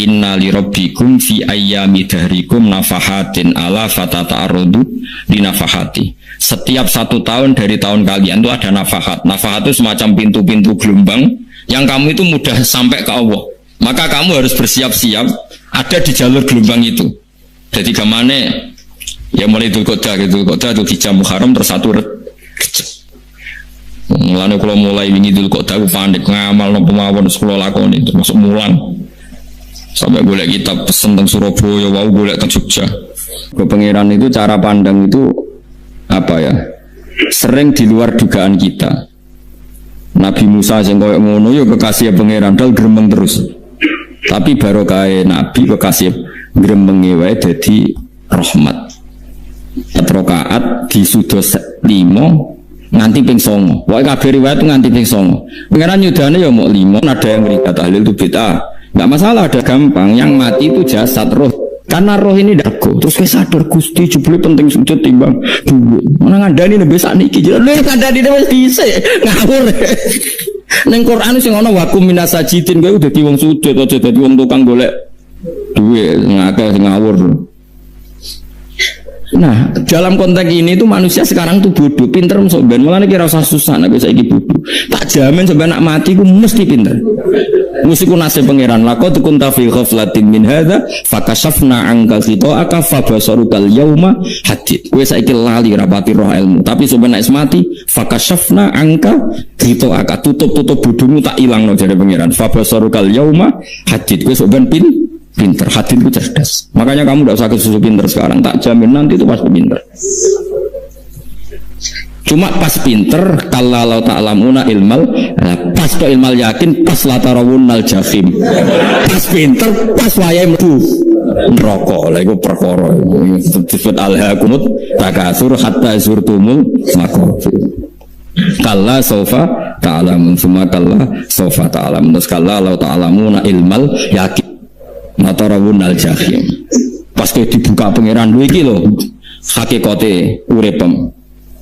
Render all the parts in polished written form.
inna li rabbikum fi ayyami dahrikum nafahatin ala fatata'arudu di nafahati. Setiap 1 tahun dari tahun kalian itu ada nafahat. Nafahat itu semacam pintu-pintu gelombang yang kamu itu mudah sampai ke Allah. Maka kamu harus bersiap-siap ada di jalur gelombang itu. Jadi kemana ya mulai Dzulqa'dah gitu, Dzulhijjah Muharram terus satu mulane kalau mulai wingi Dzulqa'dah panik ngamal nopo mawon sekolah lakoni termasuk mulang. Sampai golek kitab pesen teng Surabaya, wau golek teng Jogja. Ke pangeran itu cara pandang itu apa ya? Sering di luar dugaan kita. Nabi Musa sing koyo ngono ya kekasih pangeran dal gremeng terus. Tapi barokah Nabi kekasih gremenge wae dadi rahmat. 4 rakaat disudos 5 nganti ping 9. Wae kabeh riwayat nganti ping 9. Pangeran yudane ya mok 5, ada yang ngrikat tahlil itu bid'ah. Nggak masalah, ada gampang. Yang mati itu jasad, roh. Karena roh ini dago. Terus saya sadar Gusti jebule penting sujud timbang duit. Mana ngandani nek besak niki. Lha ngandani wis dhisik. Ngawur. Ning Quran sing ana wakum minasajidin kowe dadi wong sujud aja dadi wong tukang golek duit. Ngakeh sing ngawur. Nah, dalam konteks ini tuh manusia sekarang tuh bodoh, pinter sampean. Mulane kira usah susah nek saiki bodoh. Tak jamin sampean nak mati ku mesti pinter. Mesti ku nasib pangeran. Laqad kunta fi ghaflatin min hadza fakashafna anka ghita'aka fabasarukal yauma hadid. Kowe saiki lali rapati roh ilmu, tapi sampean nek mati fakashafna anka ghita'aka, tutup bodohmu tak ilangno jare pangeran. Fabasarukal yauma hadid. Kowe sampean pinter, hati itu cerdas. Makanya kamu tidak usah kesusu pinter sekarang. Tak jamin nanti itu pasti pinter. Cuma pas pinter, kalau ta'lamuna ilmal, pas to ilmal yakin, pas latarawunnal jahim. Pas pinter, pas wayai mlebu neraka. Lha iku perkara disebut alhaakumut takasur hatta zurtumul maqabir. Kalla saufa ta'lamun, summa kalla saufa ta'lamun. Terus kalla law ta'lamuna ilmal yakin matarawun al-jahim. Pas dibuka pangeran lho iki lho hakikate uripem.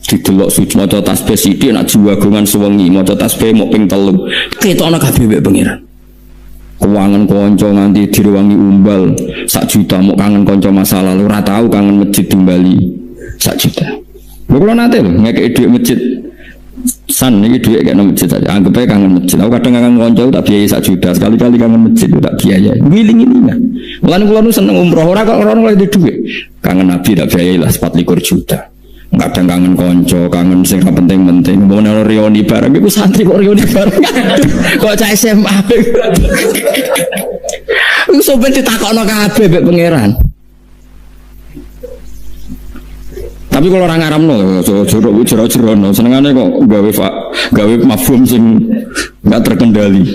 Didelok suci maca tasbih sithik nak jiwagongan sewengi maca tasbih mok ping 3. Ketokno kabeh mek pangeran. Kuwangen kanca nganti direwangi umbal 1 juta mok kangen kanca masa lalu ora tau kangen masjid Bali 1 juta. Lho kula nate lho ngekeki dhuwit masjid. San ini duit kayak masjid saja. Anggap aja kangen masjid. Aku kadang kangen konco tak biayai 1 juta. Sekali-kali kangen masjid tak biayai. Giling ini kan. Mulane kula nu seneng umroh ora kok ora oleh duit. Kangen Nabi tak biayai lah 24 juta. Kadang kangen konco, kangen sing penting-penting. Mau nang reuni bareng iku santri kok reuni bareng. Kok cah SMA. Iku sampeyan ditakokno kabeh mek pangeran. Tapi kalau orang ngaramno, jero-jero, senengane kok gawe mafhum sing nggak terkendali.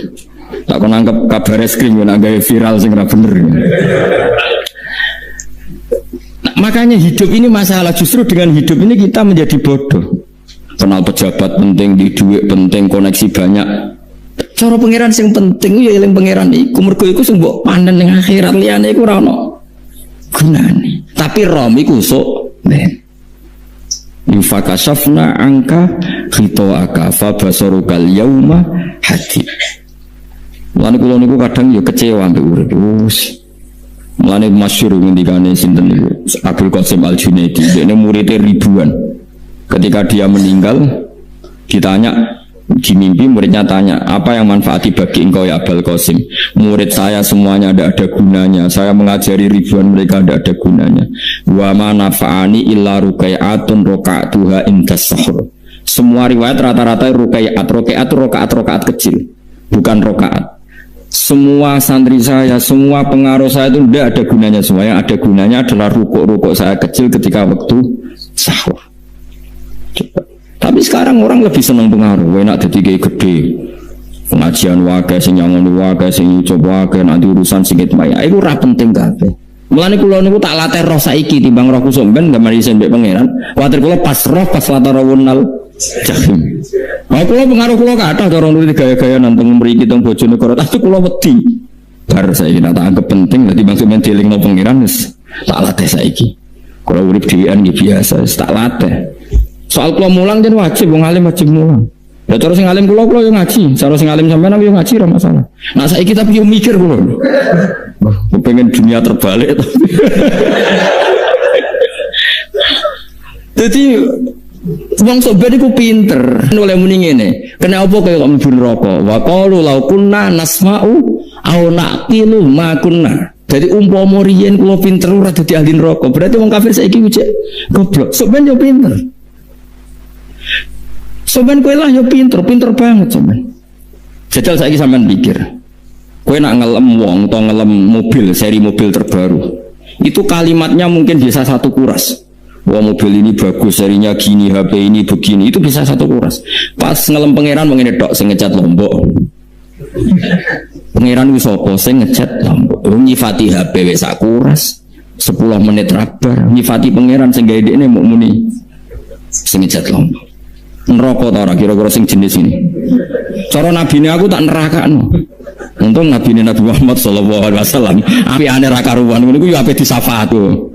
Tak kon nangkep kabar eskrim nak gawe viral sing ora bener. Nah, makanya hidup ini masalah. Justru dengan hidup ini kita menjadi bodoh. Kenal pejabat penting, di duit penting, koneksi banyak. Cara pangeran sing penting ya eling pangeran iku. Mergo iku sing mbok panen ning akhirat, liyane iku ora ono gunane. Tapi rom iku sok ben. Fakashafna angka ghita'aka fabasarukal yauma hadid. Mulane kula niku kadang ya kecewa mbek urip. Mulane masyhur ngendikane sinten niku Abdul Qasim Al-Junaidi, dene muridé ribuan. Ketika dia meninggal ditanya di mimpi, muridnya tanya, apa yang manfaati bagi engkau ya Abdul Qasim? Murid saya semuanya tidak ada gunanya. Saya mengajari ribuan mereka tidak ada gunanya. Wa ma nafa'ani illa rukai'atun roka'atuha indas sahur. Semua riwayat rata-rata rakaat kecil, bukan rakaat. Semua santri saya, semua pengaruh saya itu tidak ada gunanya. Semua yang ada gunanya adalah rukuk saya kecil ketika waktu sahur. Tapi sekarang orang lebih senang pengaruh, enak jadi gede, pengajian wakai, sing nyangon wakai, sing coba wakai, nanti urusan singit maya, itu ora penting kabeh. Mulane kula niku tak latih roh saiki timbang roh kusumben gambar isen mbek pangeran. Kuwatir kula pas roh pas latarawunal jahim. Aku kula pengaruh kula kathah cara nulis gaya-gaya nanteng mriki teng Bojonegoro, tapi kula wedi. Bar saiki tak anggap penting dadi bangsa men dilingno pangeran wis tak latih saiki. Kula urip dhewean iki biasa, tak latih. Soal kula mulang jen wajib, wong alim wajib mulang. Ya terus sing alim kula yo ngaji, cara sing alim sampean yo ngaji ora masalah. Nah saiki tapi yo mikir kula. Pengen dunia terbalik. Jadi wong sobat iku pinter. Oleh muni ngene, kena apa kaya kok mlebu neraka? Wa qalu law kunna nasma'u aw naqilu ma kunna. Jadi umpama riyen kula pinter ora dadi ahli neraka, berarti wong kafir saiki cek goblok. Sobat yo pinter. Sobat kowe lah yo pinter banget sobat. Jajal saiki sampean pikir. Kowe nak ngelem wong atau ngelem mobil, seri mobil terbaru. Itu kalimatnya mungkin bisa satu kuras. Wah mobil ini bagus, serinya gini, HP ini begini, itu bisa satu kuras. Pas ngelem pangeran mengene tok sing ngecat Lombok. Pangeran wis apa sing ngecat Lombok. Nyifati HP wis sak kuras. 10 menit rabar. Nyifati pangeran sing gawe dekne muk muni sing ngecat Lombok. Neraka ta ora kira-kira sing jenis ini. Cara nabine aku tak nerakakno. Untung nabine Nabi Muhammad sallallahu alaihi wasallam apikane ra karuan ngono iku yo ape disafaat tuh.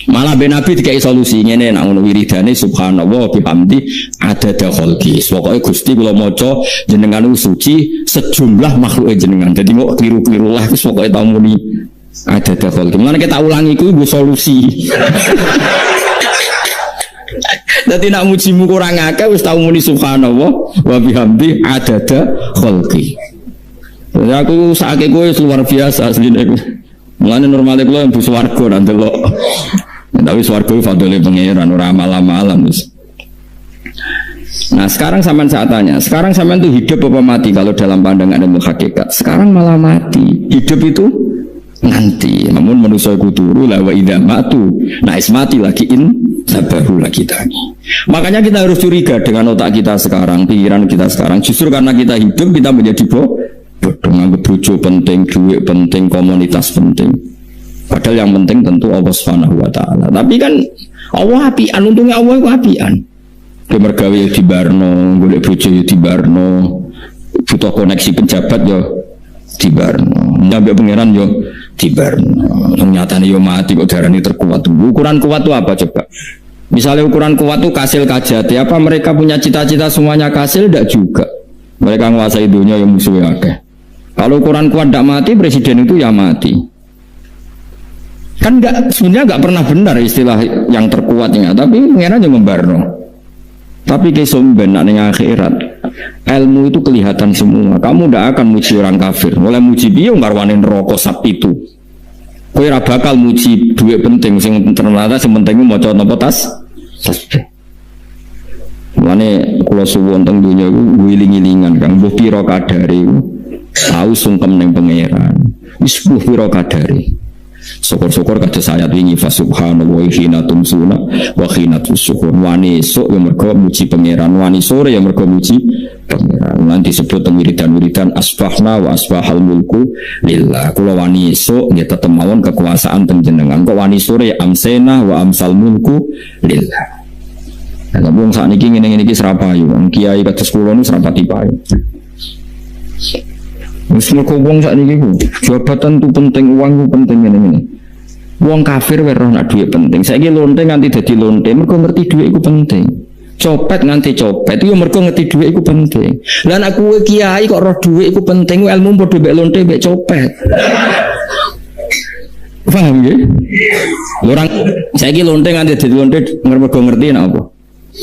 Malah ben Nabi dikai solusi ngene nek ngono wiridane subhanallah bihamdi adada khalqi. Pokoke Gusti kula maca jenengan suci sejumlah makhluke jenengan. Dadi kok kliru-kliru lah wis pokoke tau muni adada khalqi. Mulane kita ulangi iku nggo solusi. Dadi nak mujimu kurang akeh wis tau muni subhanallah wa bihamdi adada khalqi. Ya aku sakake kowe luar biasa asline. Mulane normale kula mlebu swarga nang delok. Tapi swarga itu fadhole pangeran ora malam-malam terus. Nah sekarang sampean saat tanya, sekarang sampean tuh hidup apa mati kalau dalam pandangan ilmu hakikat? Sekarang malah mati. Hidup itu nanti. Namun manusia iku turu la wa idza matu. Nah mati lagi sabahu lagi tani. Makanya kita harus curiga dengan otak kita sekarang, pikiran kita sekarang. Justru karena kita hidup kita menjadi bodoh, nganggep bojo penting, duit penting, komunitas penting. Padahal yang penting tentu Allah Subhanahu wa taala. Tapi kan Allah apian, untungnya Allah itu apian. Ke mergawe ya dibarno, golek bojo ya dibarno, butuh koneksi pejabat ya dibarno, nyampe pangeran ya dibarno. Nyatane ya mati kok darani terkuat. Ukuran kuat itu apa coba? Misalnya ukuran kuat itu kasil kajati, apa mereka punya cita-cita semuanya kasil? Tidak juga. Mereka menguasai dunia yang musuhnya akeh. Kalau ukuran kuat tidak mati, presiden itu ya mati. Kan sebenarnya nggak pernah benar istilah yang terkuatnya, tapi pengen aja membarno. Tapi kesomben ning akhirat, ilmu itu kelihatan semua. Kamu tidak akan muji orang kafir. Mulai muji piye ngarwane neraka sap itu. Kowe ora bakal muji duit penting sing ternyata sing penting maca napa tas. Mulane kula suwun teng donya iku wiling-wilingan Kang mbuh pira kadare tahu sungkem ning pangeran. Wis mbuh pira kadare. Syukur-syukur kata ayat ini fa subhanallah wa hina tumsuna wa hina tusyukun. Wani esuk yang mergo muji pangeran, wani sore yang mergo muji pangeran. Nanti disebut wiridan-wiridan asbahna wa asbahal mulku lillah. Kula wani esuk nggih tetep mawon kekuasaan panjenengan. Kok wani sore amsena wa amsal mulku lillah. Lah wong sakniki ngene-ngene iki serapayu. Wong kiai kados kula niku serapati payu. Wis mergo wong sakniki ku jabatan tu penting, uang ku penting ngene-ngene. Wong kafir wae roh nak dhuwit penting. Saiki lonte nganti dadi lonte mergo ngerti dhuwit iku penting. Copet nganti copet iku mergo ngerti dhuwit iku penting. Lah nek kowe kiai kok roh dhuwit iku penting, ilmu padha mek lonte mek copet. Paham nggih? Orang saiki lonte nganti dadi lonte mergo ngerti nek apa?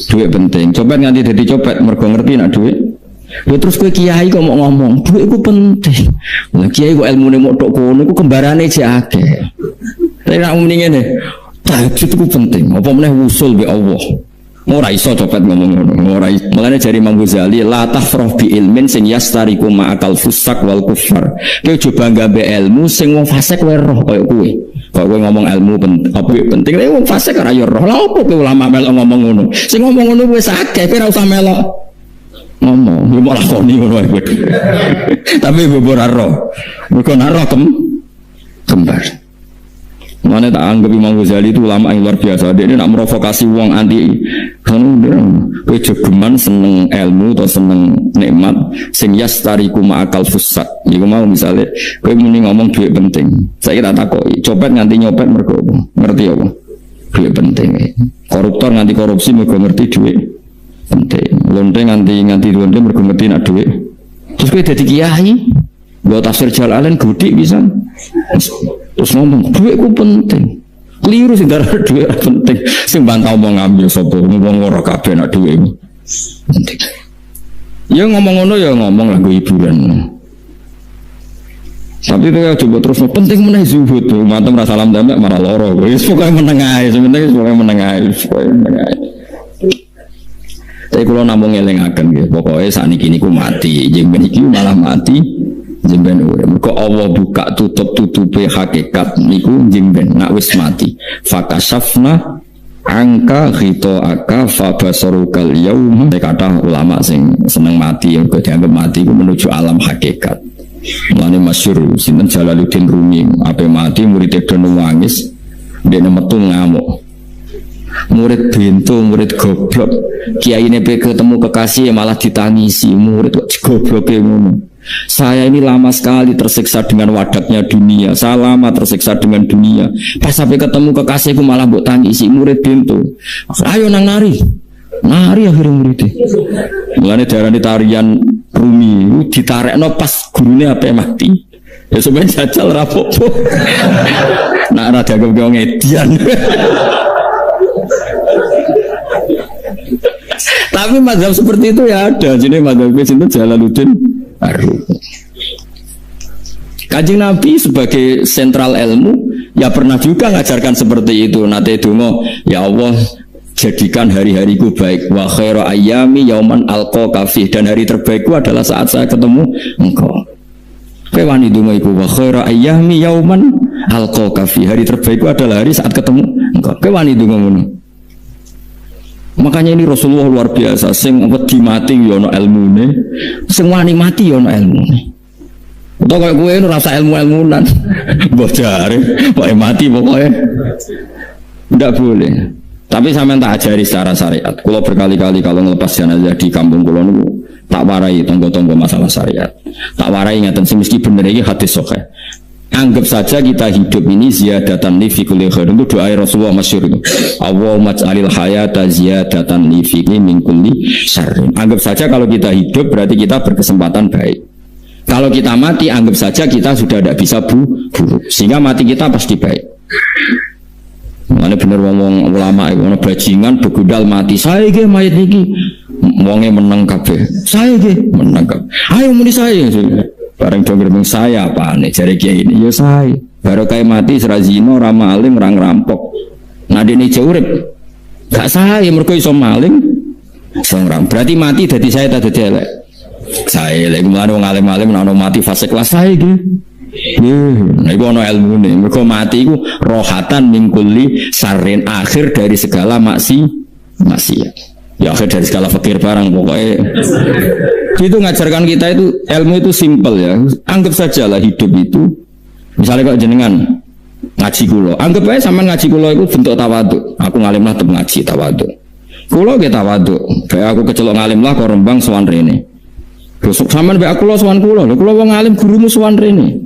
Dhuwit penting. Copet nganti dadi copet mergo ngerti nek dhuwit. Ya terus kowe kiai kok mau ngomong duit iku penting. Lah kiai kok ilmune mok tok kono iku kembarane jek akeh. Tapi nek muni ngene, tahajud iku penting. Apa meneh wusul be Allah. Ora iso copet ngomong ngono. Ora iso. Mulane jari Imam Ghazali la tafrah bi ilmin sing yastariku ma'akal fusak wal kufar. Kowe coba nggawe ilmu sing wong fasik wae roh koyo kowe. Kok kowe ngomong ilmu penting, wong fasik ora yo roh. Lah opo kowe ulama melok ngomong ngono? Sing ngomong ngono wis akeh, kowe ora usah melok ngomong, ya mau lakoni ngono wae. Tapi bobor aro. Mergo naro kembar. Mana tak anggap Imam Ghazali itu ulama yang luar biasa. Dia nak merovokasi wong anti kono kowe jogeman seneng ilmu atau seneng nikmat sing yastariku ma'akal fusak. Iku mau misale kowe muni ngomong duit penting. Saya tak takoki, copet nganti nyopet mergo ngerti apa? Duit penting. Koruptor nganti korupsi mergo ngerti duit penting. Lonte nganti lonte mergo ngerti nak duit. Terus kowe dadi kiai Buat tafsir Jalalain gede bisa. Terus ngomong, duitku penting. Keliru sih darah duit penting. Sing bantau mau ngambil sopo, ngomong ora kabeh nak duit penting. Ya ngomong ngono ya ngomong lagu hiburan. Tapi itu ya coba terus penting meneh zuhud tuh. Mantem ra salam tembak marah loro. Wis pokoke meneng ae, sebenarnya pokoke meneng ae, pokoke meneng ae. Tapi kalau namung ngelingaken nggih, pokoke sakniki niku mati, jeng ben iki malah mati. Jemben urip. Mergo Allah buka tutup-tutupe hakikat niku jemben nak wis mati. Fakasafna angka aka fa basarukal yaum. Kata ulama sing seneng mati yang dianggap mati ku menuju alam hakikat. Mulane masyhur sinten Jalaluddin Rumi, ape mati murid do nangis, dene metu ngamuk. Murid bento, murid goblok. Kiyaine pe ketemu kekasih malah ditangisi, murid kok gobloke ngono. Saya ini lama sekali tersiksa dengan wadaknya dunia. Saya lama tersiksa dengan dunia. Pas sampai ketemu kekasihku malah mbok tangisi, murid bento. Ayo nang nari. Nari akhirnya muridnya. Mulane darani tarian Rumi ditarekno pas gurune ape mati. Ya sebenarnya jajal rapopo. Nak ora dianggap wong edian. Tapi mazhab seperti itu ya ada. Jadi mazhab itu Jalaluddin Ar-Rumi. Kanjeng Nabi sebagai sentral ilmu ya pernah juga ngajarkan seperti itu. Nate donga, ya Allah jadikan hari-hariku baik. Wa khairu ayyami yauman alqa fi, dan hari terbaikku adalah saat saya ketemu engkau. Kowe wani donga iku wa khairu ayyami yauman alqa fi, hari terbaikku adalah hari saat ketemu engkau. Kowe wani donga ngono. Makanya ini Rasulullah luar biasa, sing wedi mati ya ana ilmune, sing wani mati ya ana ilmune. Utawa kaya kowe ora rasa ilmu-ilmunan. Mbok jare, pokoke mati pokoke. Ndak boleh. Tapi sampean tak ajari secara syariat. Kula berkali-kali kalau ngelepas jenazah di kampung kula niku tak warai tonggo-tonggo masalah syariat. Tak warai ngaten sing mesti bener iki hadis sahih. Anggap saja kita hidup ini ziyadatan li fi kulli khair. Itu doa Rasulullah masyhur itu. Allahumma ij'alil hayata ziyadatan li fi min kulli syarr. Anggap saja kalau kita hidup berarti kita berkesempatan baik. Kalau kita mati anggap saja kita sudah tidak bisa buruk. Sehingga mati kita pasti baik. Mana bener ngomong ulama itu, bajingan begudal mati. Saya ge mayat niki. Wonge menang kabeh. Saya ge menang kabeh. Ayo muni saya. Bareng dong ngomong saya apa nih jare kiai ini ya saya baru kayak mati serazino rama alim rang rampok nadine urip gak saya mergo iso maling seorang berarti mati dadi saya tak dadi elek saya lek mulane wong alim-alim nek mati fase kelas saya iki nah iku ana ilmune mergo mati iku rohatan mingkuli sarin akhir dari segala maksiat ya akhir dari segala fakir barang pokoknya itu ngajarkan kita itu ilmu itu simpel ya. Anggap saja lah hidup itu misalnya kok jenengan ngaji kulo anggap aja sama ngaji kulo itu bentuk tawaduk. Aku ngalim lah tetap ngaji tawaduk kulo ke tawaduk kayak aku kecelok ngalim lah kok rembang sowan rene besok sama be aku lo sowan kulo wong ngalim gurumu sowan rene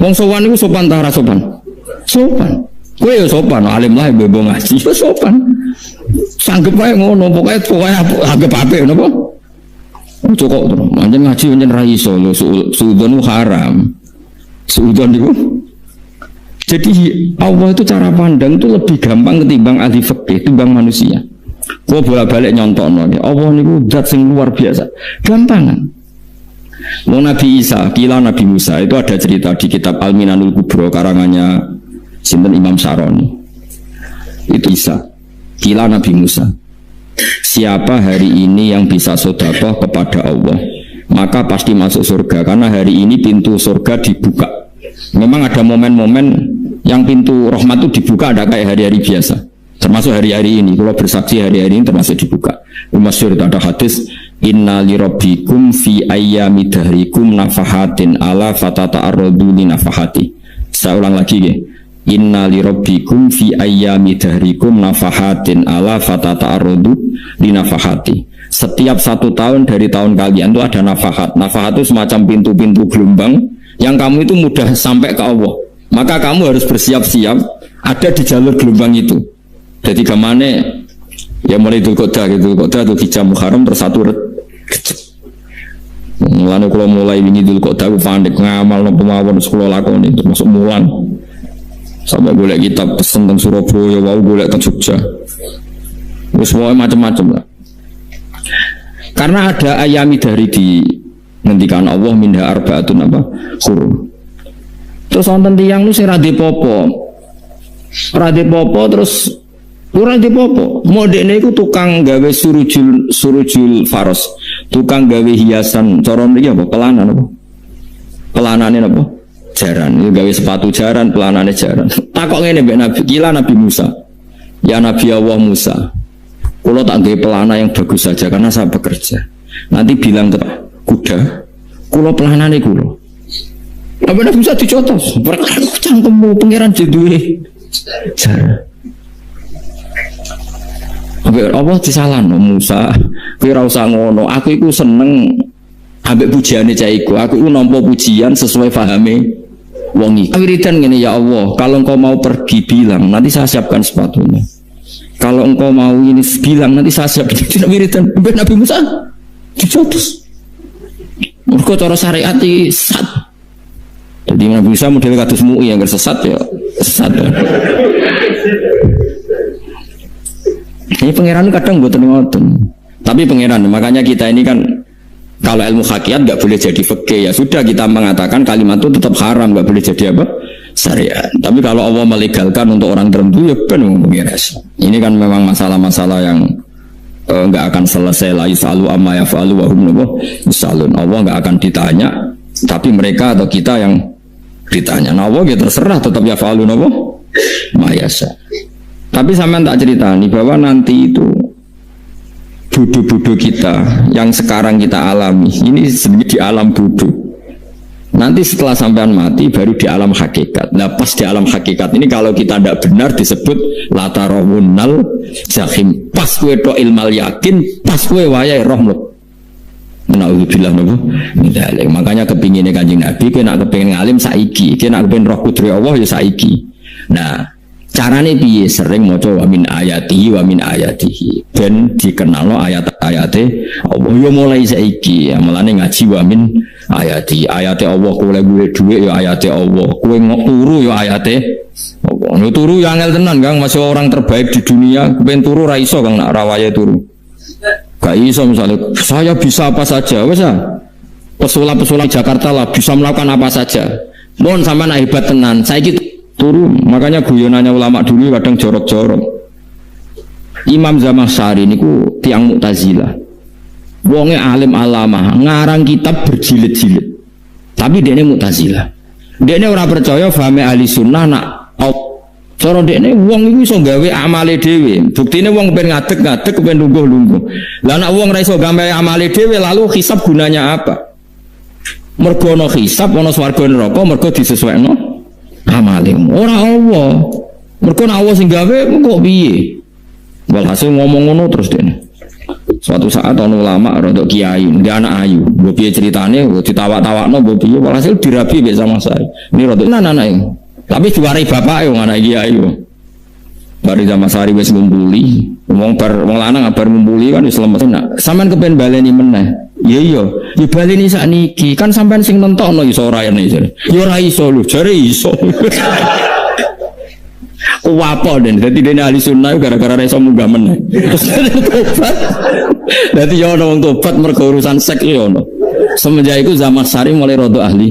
wong sowan itu sopan tak sopan kowe ya sopan alim lah bebo ngaji sopan sanggep ae ngono pokoknya anggap ape napa cukup terus anjen ngaji anjen ra iso lho suudzon haram suudzon niku jadi Allah itu cara pandang itu lebih gampang ketimbang ahli fikih timbang manusia. Kok bolak-balik nyontokno Allah niku zat sing luar biasa gampangan. Wong Nabi Isa kila Nabi Musa itu ada cerita di kitab Al-Minanul Kubro karangannya sinten Imam Saroni. Itu Isa kila Nabi Musa, siapa hari ini yang bisa sedekah kepada Allah maka pasti masuk surga, karena hari ini pintu surga dibuka. Memang ada momen-momen yang pintu rahmat itu dibuka, ada kayak hari-hari biasa, termasuk hari-hari ini. Kalau bersaksi hari-hari ini termasuk dibuka. Masyhur itu ada hadis, inna li rabbikum fi ayyami dahrikum nafahatin ala fatata'arradu li nafahati. Saya ulang lagi ya. Inna li rabbikum fi ayyami dahrikum nafahatin ala fatata'arradu li nafahati. Setiap 1 tahun dari tahun kalian itu ada nafahat. Nafahat itu semacam pintu-pintu gelombang yang kamu itu mudah sampai ke Allah. Maka kamu harus bersiap-siap ada di jalur gelombang itu. Jadi kemana ya mulai Dzulqa'dah gitu, Dzulqa'dah itu Hijjah Muharram terus 1 Rajab. Mulane kula mulai wingi dul kok dawu pandek ngamal napa mawon kula lakoni termasuk mulang. Sampai golek kitab pesen teng Surabaya, wau golek teng Jogja. Wis wae macam-macam lah. Karena ada ayami dari di ngendikan Allah minha arbaatun apa? Hurum. Terus wonten tiyang nu sing ra dipopo. Ora dipopo terus ora dipopo. Modene iku tukang gawe surujul faros. Tukang gawe hiasan cara mriki apa? Pelanan apa? Pelanane apa? Jaran. Ini gawe sepatu jaran, pelanane jaran. Takok ngene mbek Nabi, kila Nabi Musa. Ya Nabi Allah Musa. Kulo tak gawe pelana yang bagus saja karena saya bekerja. Nanti bilang ke kuda, kulo pelanane kulo. Apa Nabi Musa dicotos? Perkara cangkemmu pangeran duwe jaran. Apa disalahno Musa? Kowe ora usah ngono. Aku iku seneng ambek pujiane cah iku. Aku iku nampa pujian sesuai pahame wong iki. Wiridan ngene, ya Allah, kalau engkau mau pergi bilang, nanti saya siapkan sepatunya. Kalau engkau mau ini bilang, nanti saya siapkan. Tidak wiridan ambek Nabi Musa dicotos. Mergo cara syariat iki sesat. Jadi Nabi Musa model kados MUI yang sesat ya, sesat ya. Ini pangeran kadang buat ngoten. Tapi pangeran, makanya kita ini kan kalau ilmu hakikat nggak boleh jadi fikih, ya sudah kita mengatakan kalimat itu tetap haram, nggak boleh jadi apa? Syariat. Tapi kalau Allah melegalkan untuk orang tertentu ya kan pangeran. Ini kan memang masalah-masalah yang nggak akan selesai. La yusalu amma yafalu wa hum yusalun. Allah nggak akan ditanya, tapi mereka atau kita yang ditanya. Nah Allah ya terserah tetap yafalu apa? Mayasa. Tapi sampean tak ceritani bahwa nanti itu bodoh-bodoh kita yang sekarang kita alami ini sedikit di alam bodoh. Nanti setelah sampean mati baru di alam hakikat. Nah pas di alam hakikat ini kalau kita tidak benar disebut latarawunnal jahim. Pas kue do ilmal yakin, pas kue wayai rohmut. Menauzubillah nabo. Makanya kepinginnya Kanjeng Nabi, kue nak kepingin ngalim saiki, kue nak kepingin roh kudri Allah ya saiki. Nah carane piye? Sering maca wa min ayatihi ben dikenalno ayat-ayate Allah yo mulai saiki ya, mulane ngaji wa min ayati Allah. Kowe golek dhuwit ya ayate Allah, kowe turu ya ayate Allah. Yo turu ya angel tenan Kang, masih orang terbaik di dunia ben turu ra iso Kang, nak rawaye turu gak iso. Misalnya saya bisa apa saja wis pesulap-pesulap Jakarta lah bisa melakukan apa saja, mohon sampean hebat tenan saiki turu. Makanya guyonannya ulama dulu kadang jorok-jorok. Imam Zamakhsyari niku tiang Mu'tazilah. Wonge alim alama, ngarang kitab berjilid-jilid. Tapi dekne Mu'tazilah. Dekne ora percaya fahame ahli sunnah nak cara dekne wong iku iso gawe amale dhewe. Buktine wong pengen ngadeg-ngadeg pengen lungguh-lungguh. Lah nek wong ora iso gawe amale dhewe lalu hisab gunanya apa? Mergo ana hisab ana swarga neraka mergo disesuaikno amalim ora Allah. Mergo nek Allah sing gawe kok piye? Walhasil ngomong ngono terus dene. Suatu saat ana ulama rodok kiai, ndek anak ayu. Mbok piye ceritane, ditawak-tawakno mbok piye walhasil dirabi mek sama saya. Ini rodok anak-anake. Tapi diwarai bapake wong anak kiai. Bari zaman sari wis ngumpuli, wong lanang bar ngumpuli kan wis lemes. Nak sampean kepen baleni meneh. Iya, ya baleni sakniki. Kan sampean sing nentokno iso ora ene jare. Ya ora iso lho, jare iso. Kuwapo den, dadi dene ahli sunnah gara-gara ora iso munggah meneh. Tobat. Dadi ya ono wong tobat mergo urusan seks ya ono. Semenjak itu zaman sari mulai rodok ahli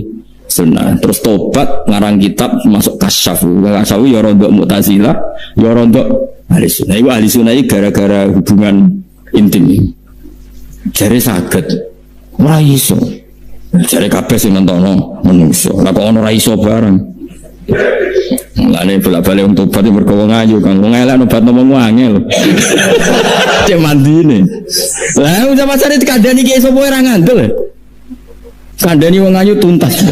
sunnah, terus tobat ngarang kitab masuk kasyaf ya rodok Mu'tazilah, ya rodok ahli sunnah. Iku ahli sunnah iki gara-gara hubungan intim. Jare saged ora iso. Jare kabeh sing nontono menungso. Lah kok ono ora iso bareng. Mulane bolak-balik wong tobat mergo wong ayu Kang. Wong elek nobatno wong angel. Cek mandine. Lah zaman sare dikandani ki sapa ora ngandel. Kandani wong ayu tuntas.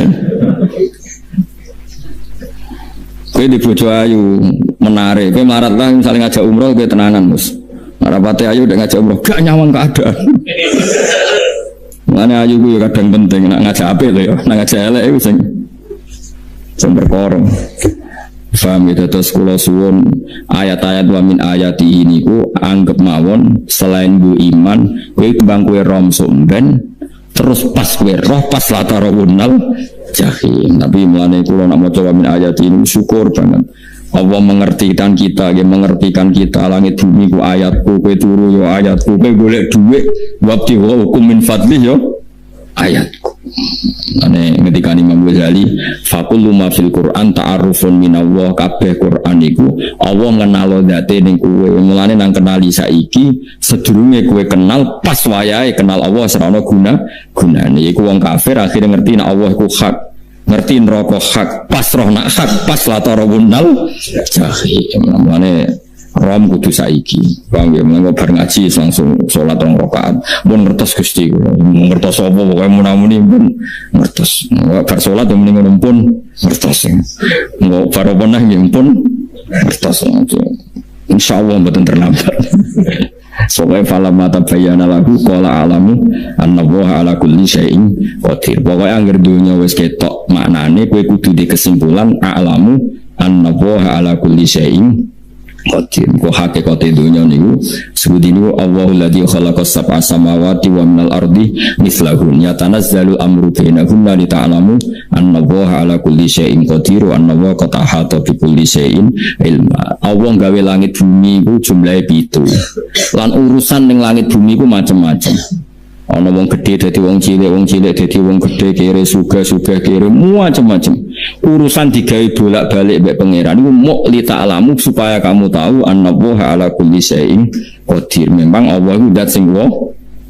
Kowe di bojo ayu menarik, kowe melarat lah misalnya ngajak umroh kowe tenanan Mus. Rapate ayu udah ngajak umroh gak nyawang keadaan. Mulane ayu ku ya kadang penting nak ngajak apik lho ya, nak ngajak elek iku sing berkorong. Paham itu terus kula suwun ayat-ayat wa min ayati ini ku anggap mawon selain bu iman kowe kembang kowe rom somben terus pas kowe roh pas latarawunal jahim. Tapi mulane kula nak maca wa min ayati ini syukur banget. Allah mengertikan kita, dia mengertikan kita langit bumi ku ayatku, kowe turu yo ayatku, kowe golek dhuwit wabti wa hukum min fadlih yo ayatku. Ane ketika Imam Ghazali faqullu ma fil Qur'an ta'arufun minallah, kabeh Qur'an iku Allah ngenalo zate ning kowe. Mulane nang kenali saiki sedurunge kowe kenal pas wayahe kenal Allah serana gunane. Iku wong kafir akhirnya ngerti nek Allah iku hak, ngerti neraka hak, pas roh nak hak, pas latarawunal jahim. Mulane rom kudu saiki. Bang ya mengko bar ngaji langsung salat 2 rakaat. Mun ngertos Gusti, ngertos apa pokoke munamuni pun ngertos. Bar salat yang mending pun ngertos. Engko bar apa neh pun ngertos. Insyaallah mboten terlambat. Soalnya falam mata bayana lagu kola alamu an-nawaha ala kulli syai'in qadir. Pokoknya anggar dunia wis ketok maknane kowe kudu di kesimpulan alamu an-nawaha ala kulli syai'in qadir. Kok hakikate dunia niku sebudi niku Allahul ladzi khalaqas sab'a samawati wa minal ardi mislahun yatanazzalu amru bainahunna li ta'lamu annallaha ala kulli syai'in qadir wa annallaha qad ahata bi kulli syai'in ilma. Allah gawe langit bumi iku jumlahe 7. Lan urusan ning langit bumi iku macam-macam. Ana wong gedhe dadi wong cilik dadi wong gedhe, kere sugih kere macam-macam. Urusan digawe bolak-balik mbek pangeran iku muk li ta'lamu supaya kamu tahu annallaha ala kulli syai'in qadir. Memang Allah iku zat sing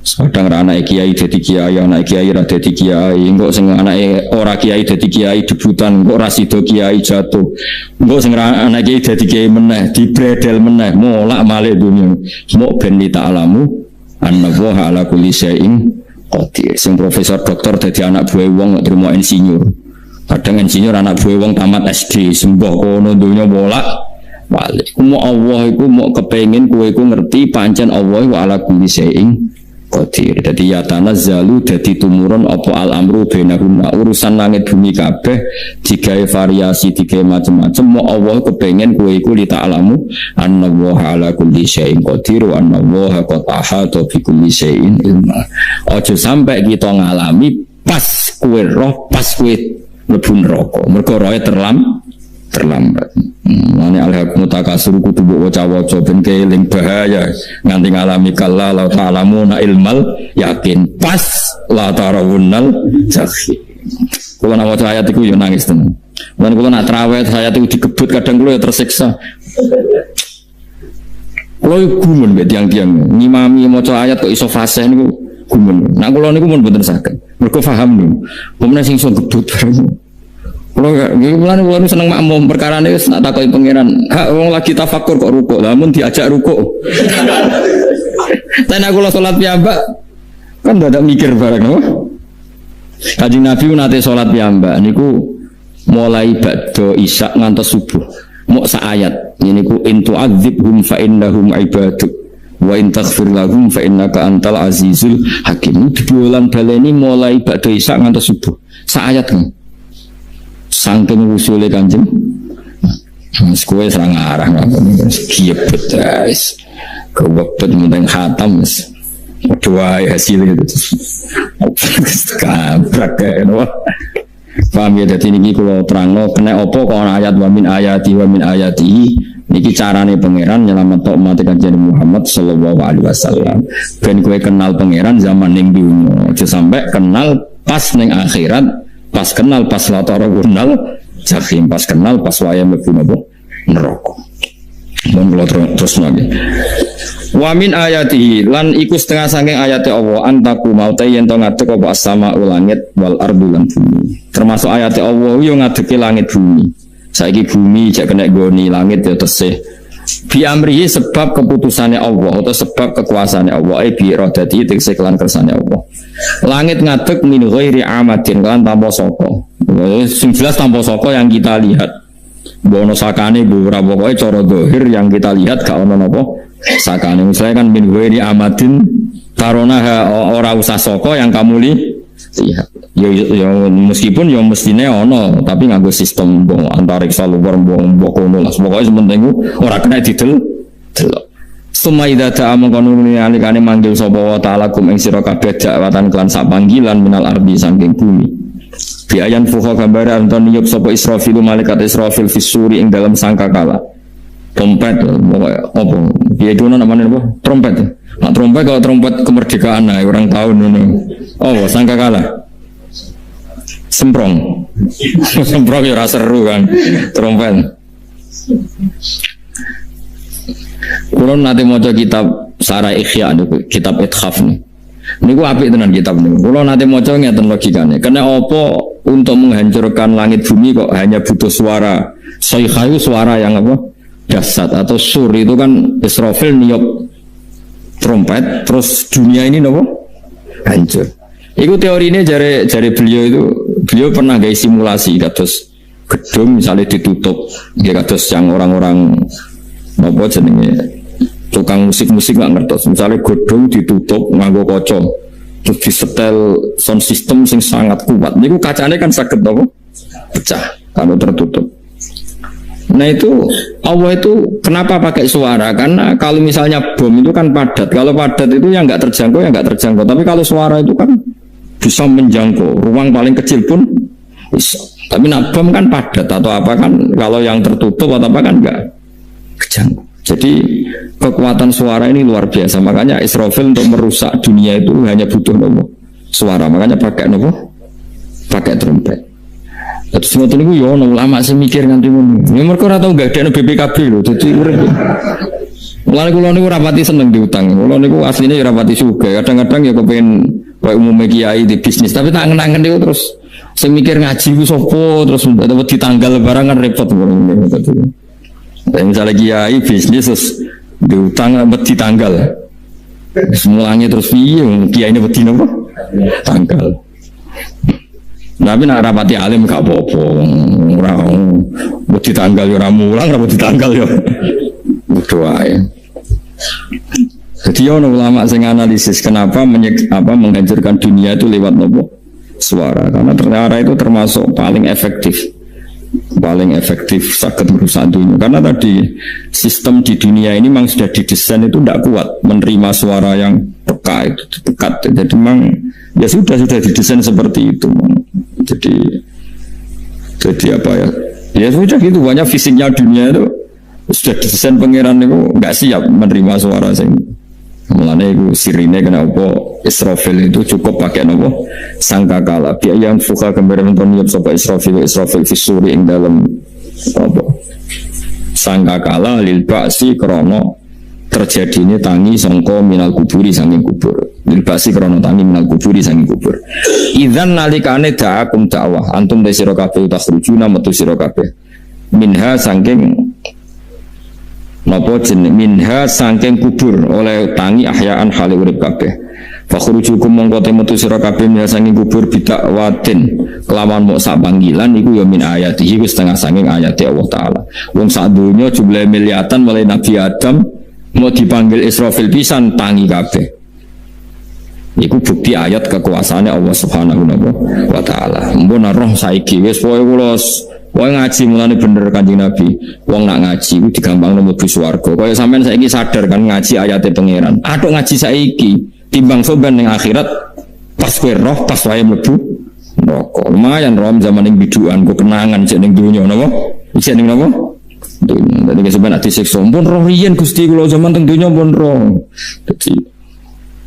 kadang anake kiai dadi kiai, anake kiai ra dadi kiai, engko sing anake ora kiai dadi kiai debutan, engko ra sida kiai jatuh. Engko sing anake kiai dadi kiai meneh, dibredel meneh, molak-malik dunya. Muk ben li ta'lamu annallaha ala kulli syai'in qadir. Sing profesor doktor dadi anak buah wong terima insinyur. Kadang insinyur anak buah wong tamat SD, sembah kono donya bolak balik. Mau Allah iku mau kepengin kowe iku ngerti pancen Allah wa ala kulli syai'in qadir. Dadi ya tanazzalu dadi tumurun apa al-amru bainahunna, urusan langit bumi kabeh digawe variasi, digawe macam-macam. Mau Allah kepengin kowe iku li ta'lamu annallaha ala kulli syai'in qadir wa annallaha qad ahata bi kulli syai'in ilma. Aja sampai kita ngalami pas kowe roh, pas kowe mlebu neraka. Mergo roe terlambat. Mane alhaqum takasur kudu waca-waca ben keling bahaya nganti ngalami kala la ta'lamuna ilmal yakin pas la tarawunnal jahim. Kula nak waca ayat iku yo nangis tenan. Lan kula nak traweh ayat iku digebut kadang kula yo tersiksa. Kula gumun mbek tiang-tiang ngimami maca ayat kok iso fasih niku gumun. Nak kula niku mun mboten saged. Mergo paham niku. Pemen sing iso gebut bareng. Kalau mulai seneng makmum perkara ini nak takoki pangeran. Hak wong lagi tafakur kok rukuk, namun diajak rukuk. Tapi aku lo sholat piyambak kan tidak mikir bareng, no? Kanjeng Nabi nate sholat piyambak. Niku mulai ba'da isya ngantos subuh. Mau saayat. Ini ku intu adzibhum fa innahum ibaduk. Wa in taghfir lahum fa innaka antal azizul hakim. Dibulan baleni mulai ba'da isya ngantos subuh. Saayat kan. Sangking usule Kanjeng mas kowe serang arah kiebet guys kewebet mending khatam mas doa hasilnya itu kabrak kayak no paham ya. Jadi ini kalau terangno kena opo kalau ayat wa min ayati niki carane pangeran nyelamet umat Kanjeng Muhammad sallallahu alaihi wasallam ben kowe kenal pangeran zaman ning dunya aja sampai kenal pas ning akhirat. Pas kenal pas latarawunnal jahim, pas kenal pas waya mlebu napa neraka. Mun kula terus lagi. Wa min ayatihi lan iku setengah saking ayate Allah antaku mau ta yen to ngadeg apa as-sama langit wal ardu lan bumi. Termasuk ayate Allah yo ngadege langit bumi. Saiki bumi jak kena goni langit ya tesih. Bi amrihi sebab keputusannya Allah atau sebab kekuasaannya Allah bi iradati tegese kelan kersane Allah. Langit ngadeg min ghairi amadin kan tanpa saka. Sing jelas tanpa saka yang kita lihat. Bono sakane ora pokoke cara zahir yang kita lihat gak ono napa sakane. Misalnya kan min ghairi amadin tarona ora usah saka yang kamu lihat. Ya meskipun ya mestine ono tapi nganggo sistem antariksa luar mbok kono lah. Pokoke sementing ora kena didel. Suma idza ta'a mengkonuni alikane manggil sapa wa ta'ala kum ing sira kabeh dakwatan kelan sak panggilan minal ardi saking bumi. Bi ayan fuha gambare anton niyup sapa Israfil malaikat Israfil fisuri ing dalam sangkakala. Trompet apa? Piye itu namanya apa? Trompet. Nah, trompet kalau trompet kemerdekaan nah orang tahun ngono. Oh, sangkakala. Semprong. Semprong ya ora seru kan. Trompet. Kulo nate maca kitab Sarah Ikhya niku, kitab Ithaf nih. Niku apik tenan kitab niku. Kulo nate maca ngeten logikane. Karena apa untuk menghancurkan langit bumi kok hanya butuh suara. Sayha itu suara yang apa? Dahsyat atau sur itu kan Israfil niup trompet terus dunia ini nopo hancur. Iku teorinya jare beliau pernah gawe simulasi kados gedung misalnya ditutup ya kados yang orang-orang apa jenenge tukang musik nggak ngertos misalnya gedung ditutup nganggo kaca terus disetel sound system sing sangat kuat niku kacanya kan saged apa pecah kalau tertutup. Nah itu Allah itu kenapa pakai suara karena kalau misalnya bom itu kan padat, kalau padat itu yang nggak terjangkau tapi kalau suara itu kan bisa menjangkau ruang paling kecil pun bisa. Tapi nak bom kan padat atau apa kan kalau yang tertutup atau apa kan nggak kejangkau. Jadi kekuatan suara ini luar biasa. Makanya Israfil untuk merusak dunia itu hanya butuh nopo suara. Makanya pakai nopo, pakai trompet. Terus semua itu ya ulama sih mikir nganti ngono. Ya mereka ora tau gadekno BPKB lho. Dadi urip. Mulane kula niku rapati seneng diutang. Kula niku asline ya rapati sugih. Kadang-kadang ya kepengin koyo umume kiai di bisnis, tapi tak ngenangen niku terus sing mikir ngaji ku sapa terus ditanggal barang kan repot ngono. Misalnya kiai bisnis terus diutang wedi tanggal. Semulanya terus piye kiai ini wedi napa? Tanggal. Tapi nak rapati alim gak apa-apa. Ora wedi tanggal ya ora mulang, ora wedi tanggal ya. Doa ya. Jadi ono ulama sing analisis kenapa menghancurkan dunia itu lewat nopo? Suara. Karena ternyata itu termasuk paling efektif sakit merusak dunia karena tadi sistem di dunia ini memang sudah didesain itu tidak kuat menerima suara yang dekat jadi memang ya sudah didesain seperti itu jadi apa ya sudah gitu banyak fisiknya dunia itu sudah didesain pangeran itu nggak siap menerima suara sing mulane itu sirine kenapa Israfil itu cukup pakai nopo sangkakala biaya yang fuka kembali menton yop sapa Israfil fisuri ing dalam apa sangkakala lil ba'si krono terjadinya tangi sangka minal kuburi sanging kubur lil ba'si krono tangi minal kuburi sanging kubur idzan nalikane da'akum dakwah antum de sira kabeh takhrujuna metu sira kabeh minha sangking napa jeneng minha saking kubur oleh tangi ahyaan hale urip kabeh fakhrujukum mongko metu sira kabeh minha saking kubur bidak watin kelawan mok sak panggilan iku ya min ayatihi wis setengah saking ayati Allah taala wong sak donya jumlah miliatan mulai Nabi Adam mau dipanggil Israfil pisan tangi kabeh iku bukti ayat kekuasaane Allah Subhanahu wa taala mbon roh saiki wis pokoke kula wong ngaji mulane bener Kanjeng Nabi. Wong nak ngaji ku digampangno mlebu swarga. Kaya sampean saiki sadar kan ngaji ayate pangeran. Atuk ngaji saiki timbang soban ning akhirat pas kowe roh pas wae mlebu neraka. Lumayan rom zaman ning bidukan ku kenangan jek ning donya napa? Isih ning napa? Donya. Dadi sampean ati siksa. Pun roh riyen Gusti kula zaman teng donya pun roh.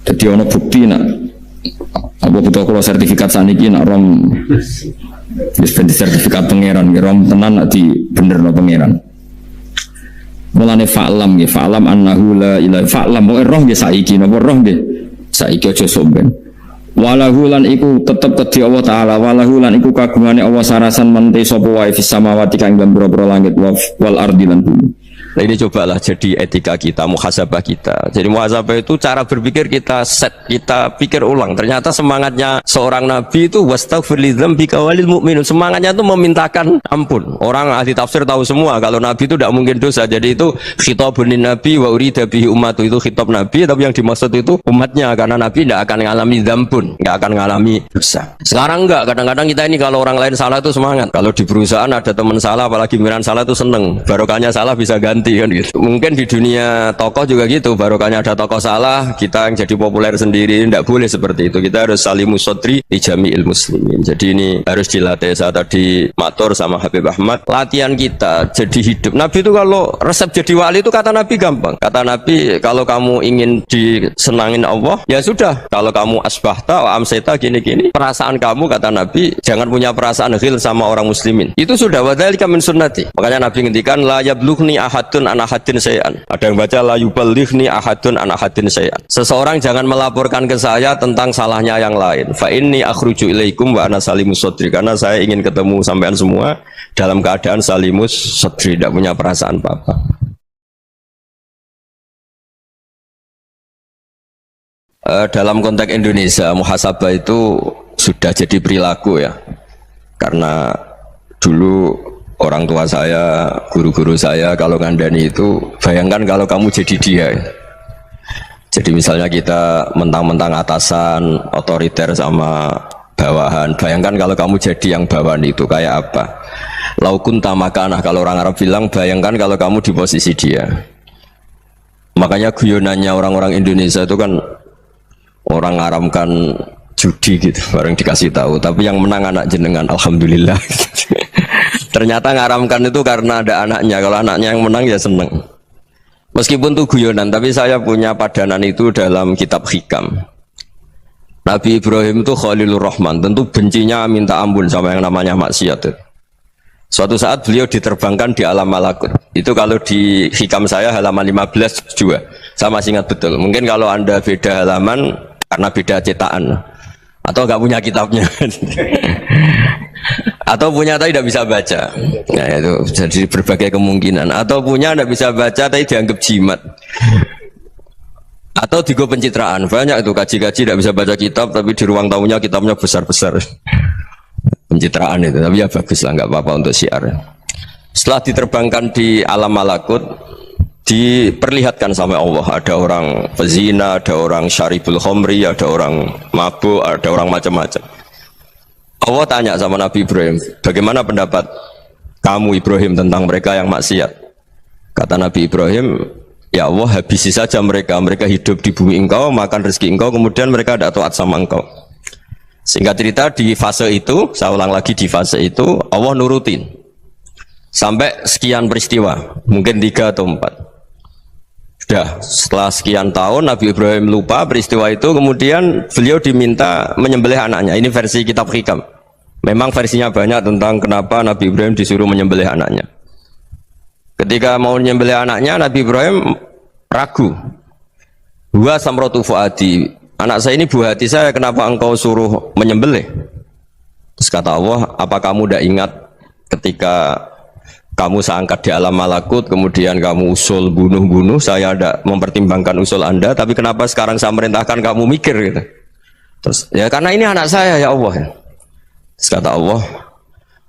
Dadi ana bukti nak apa butuh kula sertifikat saniki nak rom wis ben sertifikat pangeran rom tenan nak di benerno pangeran. Mulane fa'lam nggih fa'lam annahu la ilaha fa'lam roh nggih saiki napa roh nggih saiki aja somben. Walahu lan iku tetep kedhi Allah taala walahu lan iku kagungane Allah sarasan mente sapa wae fis samawati kang ing boro-boro langit wal ardi lan bumi. Nah ini cobalah jadi etika kita, muhasabah kita. Jadi muhasabah itu cara berpikir kita set, kita pikir ulang. Ternyata semangatnya seorang nabi itu wastaghfir lidzambika walil mu'minun. Semangatnya itu memintakan ampun. Orang ahli tafsir tahu semua kalau nabi itu tidak mungkin dosa. Jadi itu khitabun nabi wa urida bihi ummatu, itu khitab nabi, tapi yang dimaksud itu umatnya, karena nabi tidak akan mengalami dzambun, tidak akan mengalami dosa. Sekarang enggak, kadang-kadang kita ini kalau orang lain salah itu semangat. Kalau di perusahaan ada teman salah, apalagi miran salah itu seneng. Barokahnya salah bisa ganti. ganti kan gitu. Mungkin di dunia tokoh juga gitu, barokahnya ada tokoh salah, kita yang jadi populer sendiri, tidak boleh seperti itu. Kita harus salimus sodri di jami'il muslimin. Jadi ini harus dilatih. Saya tadi matur sama Habib Ahmad, latihan kita jadi hidup. Nabi itu kalau resep jadi wali itu kata Nabi gampang. Kata Nabi, kalau kamu ingin disenangin Allah, ya sudah. Kalau kamu asbahta wa amseta gini-gini, perasaan kamu kata Nabi jangan punya perasaan ghil sama orang muslimin. Itu sudah wadzalika min sunnati. Makanya Nabi ngendikan la yablughni ahadun an ahadin syai'an. Ada yang baca la yuballighni ahadun an ahadin syai'an. Seseorang jangan melaporkan ke saya tentang salahnya yang lain. Fa inni akhruju ilaikum wa ana salimus sadri. Karena saya ingin ketemu sampean semua dalam keadaan salimus sadri, tidak punya perasaan apa-apa. Dalam konteks Indonesia, muhasabah itu sudah jadi perilaku ya. Karena dulu orang tua saya, guru-guru saya kalau ngandani itu, bayangkan kalau kamu jadi dia. Jadi misalnya kita mentang-mentang atasan, otoriter sama bawahan, bayangkan kalau kamu jadi yang bawahan itu kayak apa? Laukun tamakanah, kalau orang Arab bilang, bayangkan kalau kamu di posisi dia. Makanya guyonannya orang-orang Indonesia itu kan orang ngaramkan judi gitu, bareng dikasih tahu, tapi yang menang anak jenengan, alhamdulillah. Ternyata ngaramkan itu karena ada anaknya, kalau anaknya yang menang ya seneng. Meskipun itu guyonan, tapi saya punya padanan itu dalam kitab hikam. Nabi Ibrahim itu Khalilur Rahman, tentu bencinya minta ampun sama yang namanya maksiat. Suatu saat beliau diterbangkan di alam malakut. Itu kalau di hikam saya halaman 15 juga. Saya masih ingat betul. Mungkin kalau Anda beda halaman karena beda cetakan, atau nggak punya kitabnya, atau punya tapi tidak bisa baca. Nah itu jadi berbagai kemungkinan. Atau punya tidak bisa baca tapi dianggap jimat, atau digo pencitraan. Banyak itu kaji-kaji tidak bisa baca kitab tapi di ruang tamunya kitabnya besar-besar. Pencitraan itu, tapi ya bagus lah, nggak apa-apa untuk syiar. Setelah diterbangkan di alam malakut, diperlihatkan sama Allah, ada orang pezina, ada orang syaribul khomri, ada orang mabuk, ada orang macam-macam. Allah tanya sama Nabi Ibrahim, bagaimana pendapat kamu Ibrahim tentang mereka yang maksiat? Kata Nabi Ibrahim, ya Allah, habisi saja mereka. Mereka hidup di bumi engkau, makan rezeki engkau, kemudian mereka tidak taat sama engkau. Singkat cerita, di fase itu, saya ulang lagi, di fase itu Allah nurutin sampai sekian peristiwa, mungkin 3 atau 4. Sudah setelah sekian tahun Nabi Ibrahim lupa peristiwa itu, kemudian beliau diminta menyembelih anaknya. Ini versi kitab hikam. Memang versinya banyak tentang kenapa Nabi Ibrahim disuruh menyembelih anaknya. Ketika mau menyembelih anaknya, Nabi Ibrahim ragu. Huwa samratu fuadi, anak saya ini buah hati saya, kenapa engkau suruh menyembelih? Terus kata Allah, apa kamu tidak ingat ketika kamu saya angkat di alam malakut, kemudian kamu usul bunuh-bunuh, saya tidak mempertimbangkan usul Anda, tapi kenapa sekarang saya merintahkan kamu mikir gitu? Terus ya karena ini anak saya ya Allah. Terus kata Allah,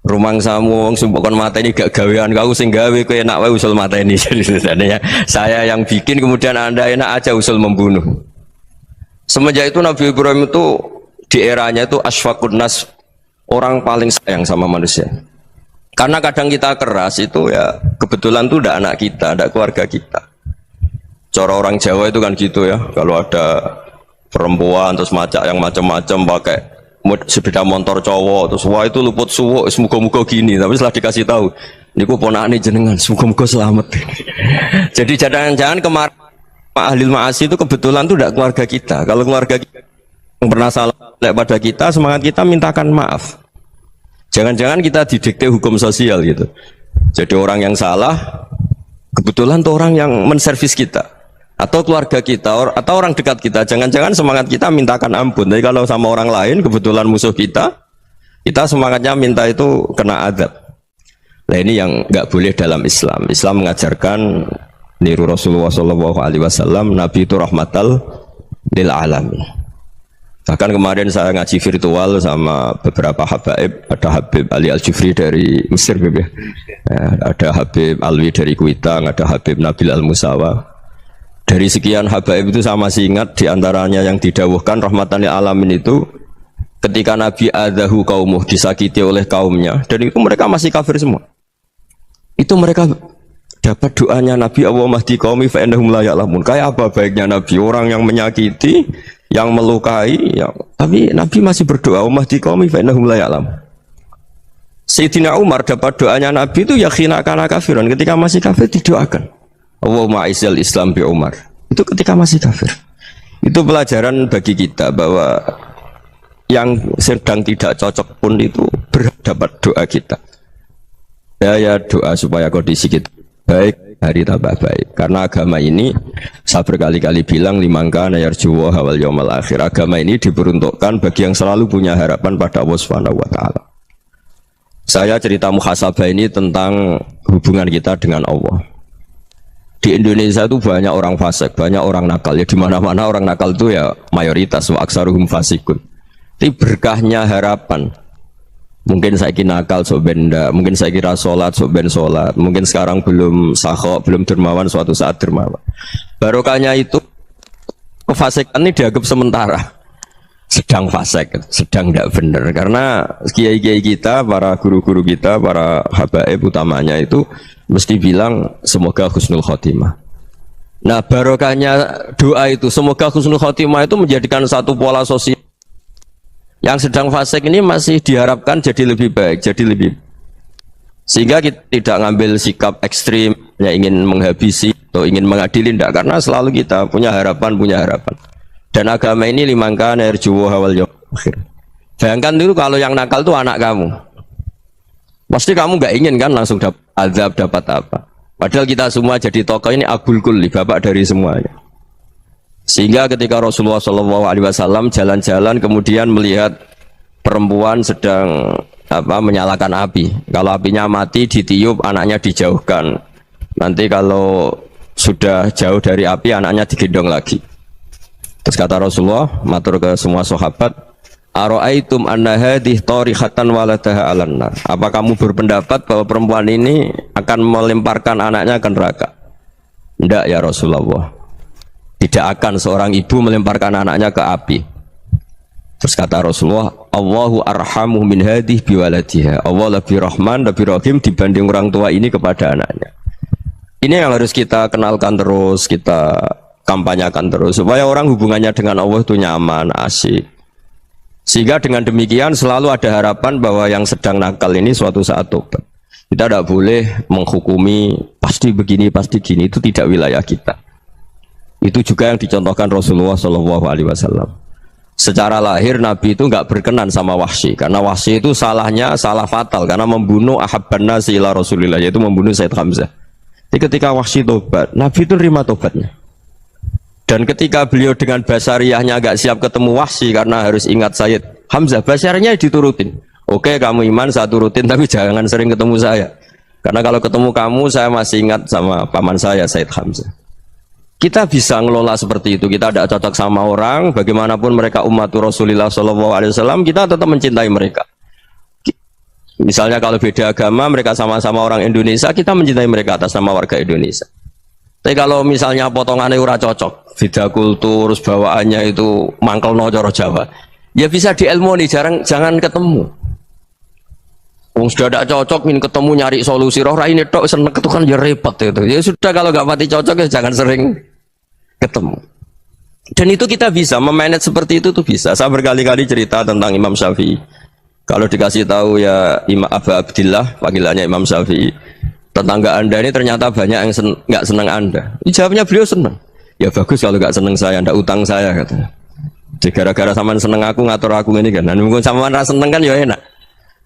rumang samu wong sumpukon mata ini gak gawean kau sing gawe kowe enak wae usul mata ini. Jadi saya yang bikin, kemudian Anda enak aja usul membunuh. Semenjak itu Nabi Ibrahim itu di eranya itu asfaqun nas, orang paling sayang sama manusia. Karena kadang kita keras itu ya kebetulan tuh udah anak kita, ada keluarga kita. Cara orang Jawa itu kan gitu ya, kalau ada perempuan terus macak yang macam-macam pakai sepeda motor cowok terus wah itu luput suwo, semoga-moga gini. Tapi setelah dikasih tahu, niku ponakane jenengan, semoga-moga selamat. Jadi jangan-jangan kemarin Pak Ahlil Ma'asi itu kebetulan tuh tidak keluarga kita. Kalau keluarga kita yang pernah salah pada kita, semangat kita mintakan maaf. Jangan-jangan kita didikte hukum sosial gitu. Jadi orang yang salah kebetulan tuh orang yang menservis kita, atau keluarga kita, atau orang dekat kita. Jangan-jangan semangat kita mintakan ampun. Tapi kalau sama orang lain kebetulan musuh kita semangatnya minta itu kena adab. Nah ini yang nggak boleh dalam Islam. Islam mengajarkan niru Rasulullah SAW, Nabi itu rahmatal lil alamin. Bahkan kemarin saya ngaji virtual sama beberapa habaib, ada Habib Ali Al-Jufri dari Mesir, ya. Ada Habib Alwi dari Kuitang, ada Habib Nabil Al-Musawa. Dari sekian habaib itu saya masih ingat diantaranya yang didawuhkan rahmatan lil alamin itu ketika Nabi adahu kaumuh, disakiti oleh kaumnya, dan itu mereka masih kafir semua. Itu mereka dapat doanya Nabi Allahumma hdi qaumi fa innahum la ya'lamun. Kayak apa baiknya Nabi, orang yang menyakiti, yang melukai, tapi Nabi masih berdoa Allahumma hdi qaumi fa innahum la ya'lamun. Sayyidina Umar dapat doanya Nabi itu yakhina kana kafiran, ketika masih kafir didoakan Allahumma aizzal Islam bi Umar. Itu ketika masih kafir. Itu pelajaran bagi kita bahwa yang sedang tidak cocok pun itu berdapat doa kita. Ya doa supaya kondisi kita baik, hari tambah baik. Karena agama ini saya berkali-kali bilang limangkana yarjuwa wal yaumal akhir. Agama ini diperuntukkan bagi yang selalu punya harapan pada Allah Subhanahu wa taala. Saya cerita muhasabah ini tentang hubungan kita dengan Allah. Di Indonesia itu banyak orang fasik, banyak orang nakal. Ya di mana-mana orang nakal itu ya mayoritas, wa aksaruhum fasikun. Tapi berkahnya harapan. Mungkin saya kira nakal sok benda, mungkin saya kira sholat sok ben sholat, mungkin sekarang belum sahok, belum dermawan, suatu saat dermawan. Barokahnya itu kefasikan ini dianggap sementara. Sedang fasik, sedang tidak benar. Karena kiai-kiai kita, para guru-guru kita, para habaib utamanya itu mesti bilang semoga husnul khotimah. Nah barokahnya doa itu semoga husnul khotimah itu menjadikan satu pola sosial. Yang sedang fasik ini masih diharapkan jadi lebih baik, jadi lebih. Sehingga kita tidak ngambil sikap ekstrim, ya ingin menghabisi atau ingin mengadili, tidak. Karena selalu kita punya harapan. Dan agama ini limangkan yarjuwa wal yaumil akhir. Bayangkan dulu kalau yang nakal itu anak kamu. Pasti kamu nggak ingin kan langsung dapat azab, dapat apa. Padahal kita semua jadi tokoh ini abul kulli, bapak dari semuanya. Sehingga ketika Rasulullah SAW jalan-jalan kemudian melihat perempuan sedang menyalakan api. Kalau apinya mati ditiup, anaknya dijauhkan. Nanti kalau sudah jauh dari api anaknya digendong lagi. Terus kata Rasulullah, matur ke semua sahabat, Aro'aitum anna hadih tarihatan waladaha alan nar. Apa kamu berpendapat bahwa perempuan ini akan melemparkan anaknya ke neraka? Tidak ya Rasulullah. Tidak akan seorang ibu melemparkan anaknya ke api. Terus kata Rasulullah, Allahu arhamu min hadih biwaladiha. Allah lebih rahman, lebih rahim dibanding orang tua ini kepada anaknya. Ini yang harus kita kenalkan terus, kita kampanyakan terus supaya orang hubungannya dengan Allah itu nyaman, asik. Sehingga dengan demikian selalu ada harapan bahwa yang sedang nakal ini suatu saat tobat. Kita tidak boleh menghukumi pasti begini, pasti gini, itu tidak wilayah kita. Itu juga yang dicontohkan Rasulullah SAW. Secara lahir Nabi itu nggak berkenan sama Wahsy, karena Wahsy itu salahnya salah fatal karena membunuh ahabban nasi ila Rasulillah, yaitu membunuh Said Hamzah. Jadi ketika Wahsy tobat, Nabi itu terima tobatnya. Dan ketika beliau dengan basariyahnya agak siap ketemu Wahsy karena harus ingat Sayyid Hamzah, basariyahnya diturutin. Oke, kamu iman, saya turutin, tapi jangan sering ketemu saya. Karena kalau ketemu kamu, saya masih ingat sama paman saya, Sayyid Hamzah. Kita bisa ngelola seperti itu. Kita tidak cocok sama orang, bagaimanapun mereka umatur Rasulullah SAW, kita tetap mencintai mereka. Misalnya kalau beda agama, mereka sama-sama orang Indonesia, kita mencintai mereka atas nama warga Indonesia. Tapi kalau misalnya potongannya ora cocok, beda kultur, bawaannya itu mangkel no coro Jawa, ya bisa diilmoni, jangan ketemu. Wong sudah tidak cocok, ingin ketemu nyari solusi. Roh ini tok seneng itu kan ya repot itu. Ya sudah kalau nggak pati cocok ya jangan sering ketemu. Dan itu kita bisa memanage seperti itu tuh bisa. Saya berkali-kali cerita tentang Imam Syafi'i. Kalau dikasih tahu ya Imam Aba Abdillah, panggilannya Imam Syafi'i, tetangga anda ini ternyata banyak yang nggak senang anda. Jawabnya beliau senang. Ya bagus kalau nggak senang saya, ndak utang saya katanya. Jadi gara-gara sama seneng aku ngatur aku ini kan. Dan mungkin sama rasa seneng kan ya enak.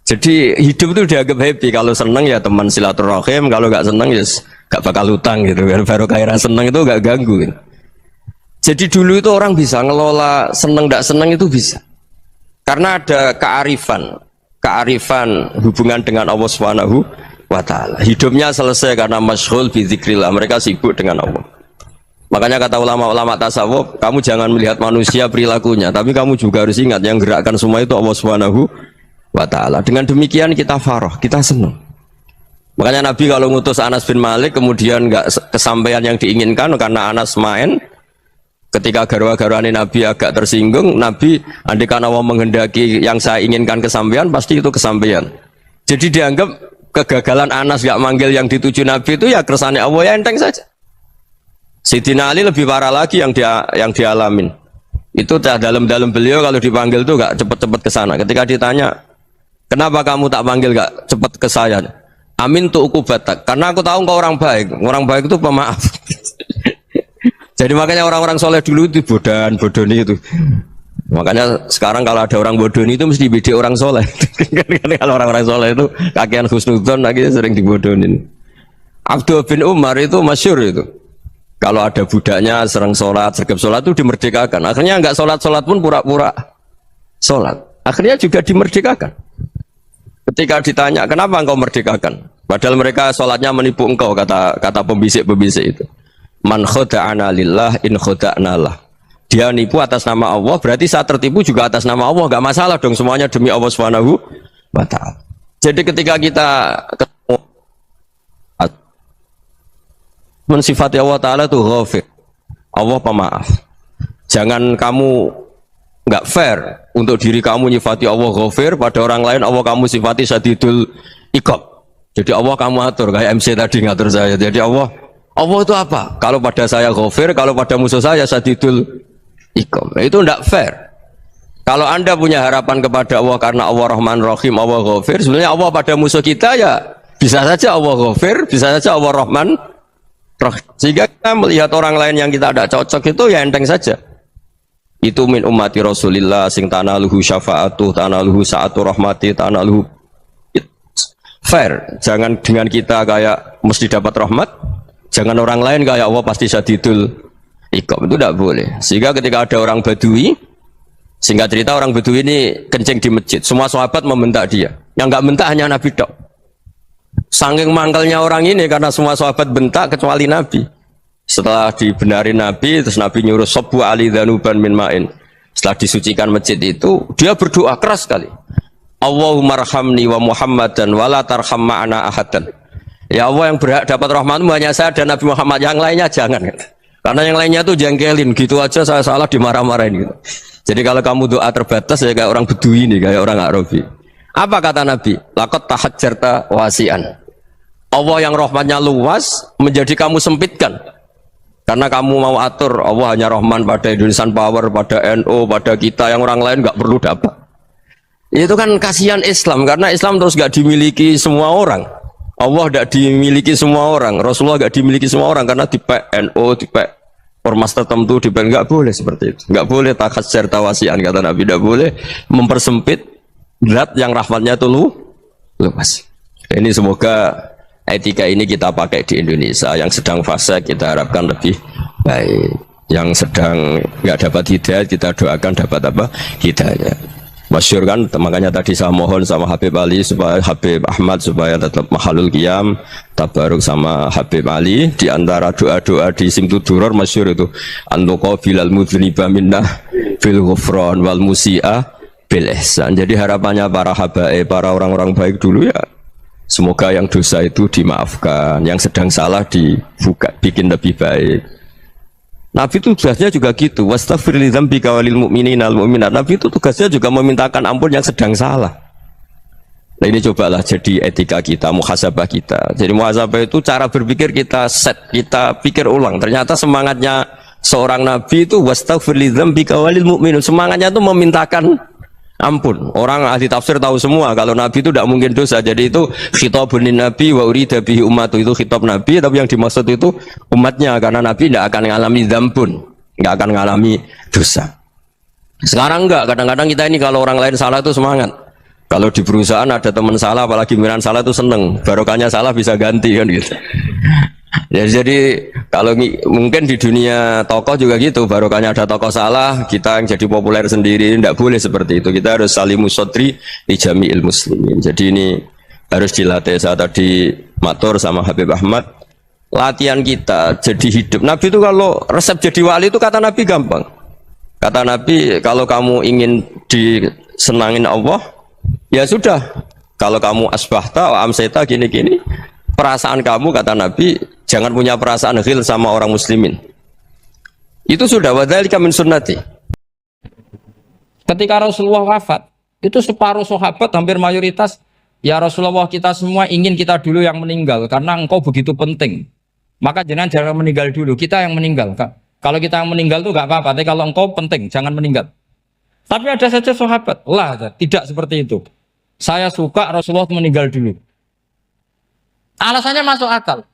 Jadi hidup itu dianggap happy. Kalau seneng ya teman silaturahim, kalau nggak seneng ya nggak bakal utang gitu. Baru kayak seneng itu nggak ganggu. Gitu. Jadi dulu itu orang bisa ngelola seneng nggak seneng itu bisa. Karena ada kearifan hubungan dengan Allah Subhanahu wa ta'ala. Hidupnya selesai karena masyghul bi dzikrillah, mereka sibuk dengan Allah. Makanya kata ulama-ulama tasawuf, kamu jangan melihat manusia perilakunya, tapi kamu juga harus ingat yang gerakkan semua itu Allah Subhanahu wa ta'ala. Dengan demikian kita farah, kita senang. Makanya Nabi kalau ngutus Anas bin Malik kemudian nggak kesampaian yang diinginkan karena Anas main, ketika garwa-garwane Nabi agak tersinggung, Nabi andaikan Allah menghendaki yang saya inginkan kesampaian, pasti itu kesampaian. Jadi dianggap kegagalan Anas gak manggil yang dituju Nabi itu ya kersane Allah, ya enteng saja. Sidina Ali lebih parah lagi yang dialamin. Itu dalam beliau kalau dipanggil tuh gak cepet-cepet ke sana. Ketika ditanya, kenapa kamu tak panggil gak cepet ke saya? Amin tuh ukubatak. Karena aku tahu engkau orang baik. Orang baik itu pemaaf. Jadi makanya orang-orang soleh dulu itu bodoni itu. Makanya sekarang kalau ada orang bodoni itu mesti beda orang soleh. Kalau orang-orang soleh itu kakean husnudzon lagi sering dibodonin. Abdul bin Umar itu masyhur itu. Kalau ada budaknya sering sholat, sergap sholat itu dimerdekakan. Akhirnya nggak sholat pun pura-pura sholat. Akhirnya juga dimerdekakan. Ketika ditanya, kenapa engkau merdekakan? Padahal mereka sholatnya menipu engkau, kata pembisik-pembisik itu. Man khoda'ana lillah in khoda'na lah. Dia nipu atas nama Allah, berarti saat tertipu juga atas nama Allah. Gak masalah dong, semuanya demi Allah Subhanahu wa ta'ala. Jadi ketika kita mensifati Allah Ta'ala itu ghafir, Allah pemaaf. Jangan kamu nggak fair untuk diri kamu nyifati Allah ghafir, pada orang lain Allah kamu sifati syadidul iqab. Jadi Allah kamu atur, kayak MC tadi ngatur saya. Jadi Allah itu apa? Kalau pada saya ghafir, kalau pada musuh saya syadidul iqab. Itu tidak fair. Kalau Anda punya harapan kepada Allah karena Allah Rahman Rahim, Allah ghafir, sebenarnya Allah pada musuh kita ya bisa saja Allah ghafir, bisa saja Allah Rahman Rahim. Sehingga kita melihat orang lain yang kita tidak cocok itu ya enteng saja. Itu min ummati Rasulillah sing tanaluhu syafa'atuh, tanaluhu sa'atu rahmati, tanaluhu fair. Jangan dengan kita kayak mesti dapat rahmat, jangan orang lain kayak Allah pasti syadidul iqab. Itu tidak boleh. Sehingga ketika ada orang Badui, singkat cerita orang Badui ini kencing di masjid, semua sahabat membentak dia. Yang nggak bentak hanya Nabi dok. Saking mangkelnya orang ini karena semua sahabat bentak kecuali Nabi. Setelah dibenarin Nabi, terus Nabi nyuruh sobu ali dhanuban min ma'in. Setelah disucikan masjid itu, dia berdoa keras sekali. Allahumma arhamni wa Muhammadan wa la tarham ma'ana ahadan. Ya Allah, yang berhak dapat rahmatmu hanya saya dan Nabi Muhammad, yang lainnya jangan. Karena yang lainnya tuh jengkelin, gitu aja saya salah dimarah-marahin gitu. Jadi kalau kamu doa terbatas ya kayak orang Bedui ini, kayak orang Arabi. Apa kata Nabi? Laqad tahajjarta wasi'an. Allah yang rahmatnya luas menjadi kamu sempitkan. Karena kamu mau atur Allah hanya Rahman pada Indonesian Power, pada NU, pada kita, yang orang lain nggak perlu dapat. Itu kan kasihan Islam, karena Islam terus nggak dimiliki semua orang. Allah nggak dimiliki semua orang, Rasulullah nggak dimiliki semua orang, karena di NU, di ormas tertentu, di nggak boleh seperti itu. Nggak boleh takhasyar tawasian, kata Nabi, nggak boleh mempersempit zat yang rahmatnya itu luas. Ini semoga etika ini kita pakai di Indonesia. Yang sedang fase kita harapkan lebih baik, yang sedang nggak dapat hidayah kita doakan dapat apa? Hidayah. Masyhur kan, makanya tadi saya mohon sama Habib Ali supaya Habib Ahmad supaya tetap mahalul qiyam tabaruk sama Habib Ali. Di antara doa-doa di Simtud Duror masyhur itu antuqa bilal mudhniba minnah bil ghufran wal musi'a bil ihsan. Jadi harapannya para habaib, para orang-orang baik dulu ya, semoga yang dosa itu dimaafkan, yang sedang salah dibuka, bikin lebih baik. Nabi itu tugasnya juga gitu. Wastaghfir li dzambika walil mu'minina wal mu'minat. Nabi itu tugasnya juga memintakan ampun yang sedang salah. Nah ini cobalah jadi etika kita, muhasabah kita. Jadi muhasabah itu cara berpikir kita set, kita pikir ulang. Ternyata semangatnya seorang nabi itu wastaghfir li dzambika walil mu'minun. Semangatnya itu memintakan ampun. Orang ahli tafsir tahu semua kalau Nabi itu tidak mungkin dosa. Jadi itu khitabun Nabi wa urida bihi ummatu, itu khitab Nabi, tapi yang dimaksud itu umatnya, karena Nabi tidak akan mengalami dzambun, tidak akan mengalami dosa. Sekarang enggak, kadang-kadang kita ini kalau orang lain salah itu semangat. Kalau di perusahaan ada teman salah, apalagi miran salah itu seneng, barokahnya salah bisa ganti kan gitu. Ya, jadi kalau mungkin di dunia tokoh juga gitu, barokahnya ada tokoh salah, kita yang jadi populer sendiri, tidak boleh seperti itu. Kita harus salimus sodri di jami'il muslimin. Jadi ini harus dilatih. Saya tadi matur sama Habib Ahmad, latihan kita jadi hidup. Nabi itu kalau resep jadi wali itu kata Nabi gampang. Kata Nabi, kalau kamu ingin disenangin Allah, ya sudah. Kalau kamu asbahta wa amseta gini-gini, perasaan kamu, kata Nabi, jangan punya perasaan ghil sama orang muslimin. Itu sudah wadzalika min sunnati. Ketika Rasulullah wafat, itu separuh sahabat hampir mayoritas Ya Rasulullah, kita semua ingin kita dulu yang meninggal karena engkau begitu penting. Maka jangan meninggal dulu, kita yang meninggal. Kalau kita yang meninggal tuh gak apa-apa, tapi kalau engkau penting, jangan meninggal. Tapi ada saja sahabat, lah tidak seperti itu. Saya suka Rasulullah meninggal dulu. Alasannya masuk akal.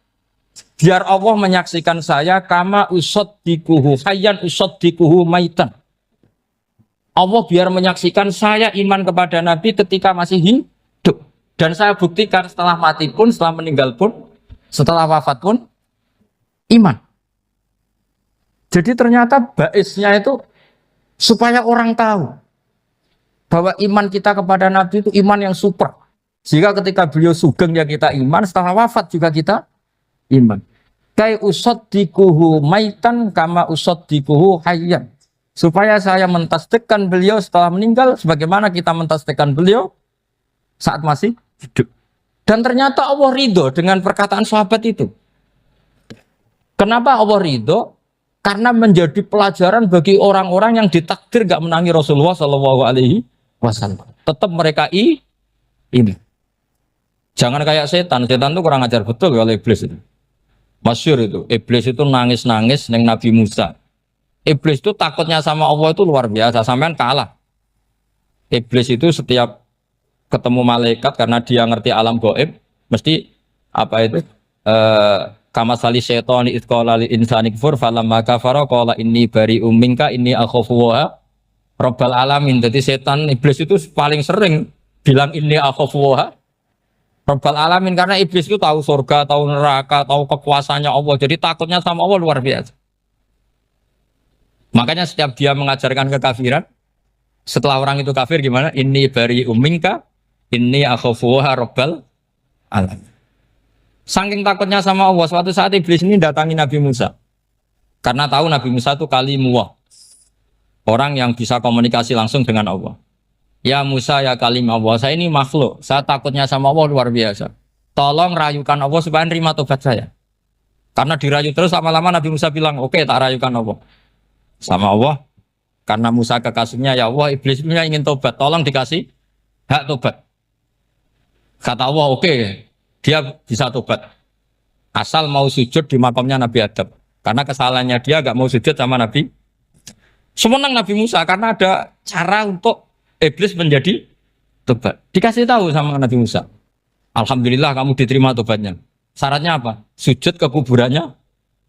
Biar Allah menyaksikan saya kama usaddikuhu hayyan usaddikuhu maitan. Allah biar menyaksikan saya iman kepada Nabi ketika masih hidup. Dan saya buktikan setelah mati pun, setelah meninggal pun, setelah wafat pun, iman. Jadi ternyata baisnya itu supaya orang tahu bahwa iman kita kepada Nabi itu iman yang super. Jika ketika beliau sugeng ya kita iman, setelah wafat juga kita iman. Kai usaddikuhu maitan kama usaddikuhu hayyan. Supaya saya mentasdikkan beliau setelah meninggal sebagaimana kita mentasdikkan beliau saat masih hidup. Dan ternyata Allah ridho dengan perkataan sahabat itu. Kenapa Allah ridho? Karena menjadi pelajaran bagi orang-orang yang ditakdir gak menangi Rasulullah SAW. Tetap mereka ini. Jangan kayak setan. Setan itu kurang ajar betul kalau iblis itu. Masyhur itu. Iblis itu nangis-nangis neng Nabi Musa. Iblis itu takutnya sama Allah itu luar biasa. Sampean kalah. Iblis itu setiap ketemu malaikat karena dia ngerti alam gaib, mesti apa itu? Kama sali syaitani id qala lil insani kfur falamma kafara qala inni bari'um minka inni akhafu wa rabbal alamin. Jadi setan iblis itu paling sering bilang inni akhafu wa rabbal alamin karena iblis itu tahu surga, tahu neraka, tahu kekuasaannya Allah. Jadi takutnya sama Allah luar biasa. Makanya setiap dia mengajarkan kekafiran, setelah orang itu kafir gimana? Inni bari'um minka inni akhafu wa rabbal alamin. Saking takutnya sama Allah, suatu saat iblis ini datangi Nabi Musa. Karena tahu Nabi Musa itu kalimullah. Orang yang bisa komunikasi langsung dengan Allah. Ya Musa, ya kalim Allah, saya ini makhluk. Saya takutnya sama Allah luar biasa. Tolong rayukan Allah supaya nerima tobat saya. Karena dirayu terus lama-lama Nabi Musa bilang, oke, tak rayukan Allah. Sama Allah. Karena Musa kekasihnya, ya Allah, iblis punya ingin tobat. Tolong dikasih hak tobat. Kata Allah, oke. Dia bisa tobat asal mau sujud di makamnya Nabi Adam, karena kesalahannya dia gak mau sujud sama Nabi. Semenang Nabi Musa karena ada cara untuk iblis menjadi tobat. Dikasih tahu sama Nabi Musa, alhamdulillah kamu diterima tobatnya. Syaratnya apa? Sujud ke kuburannya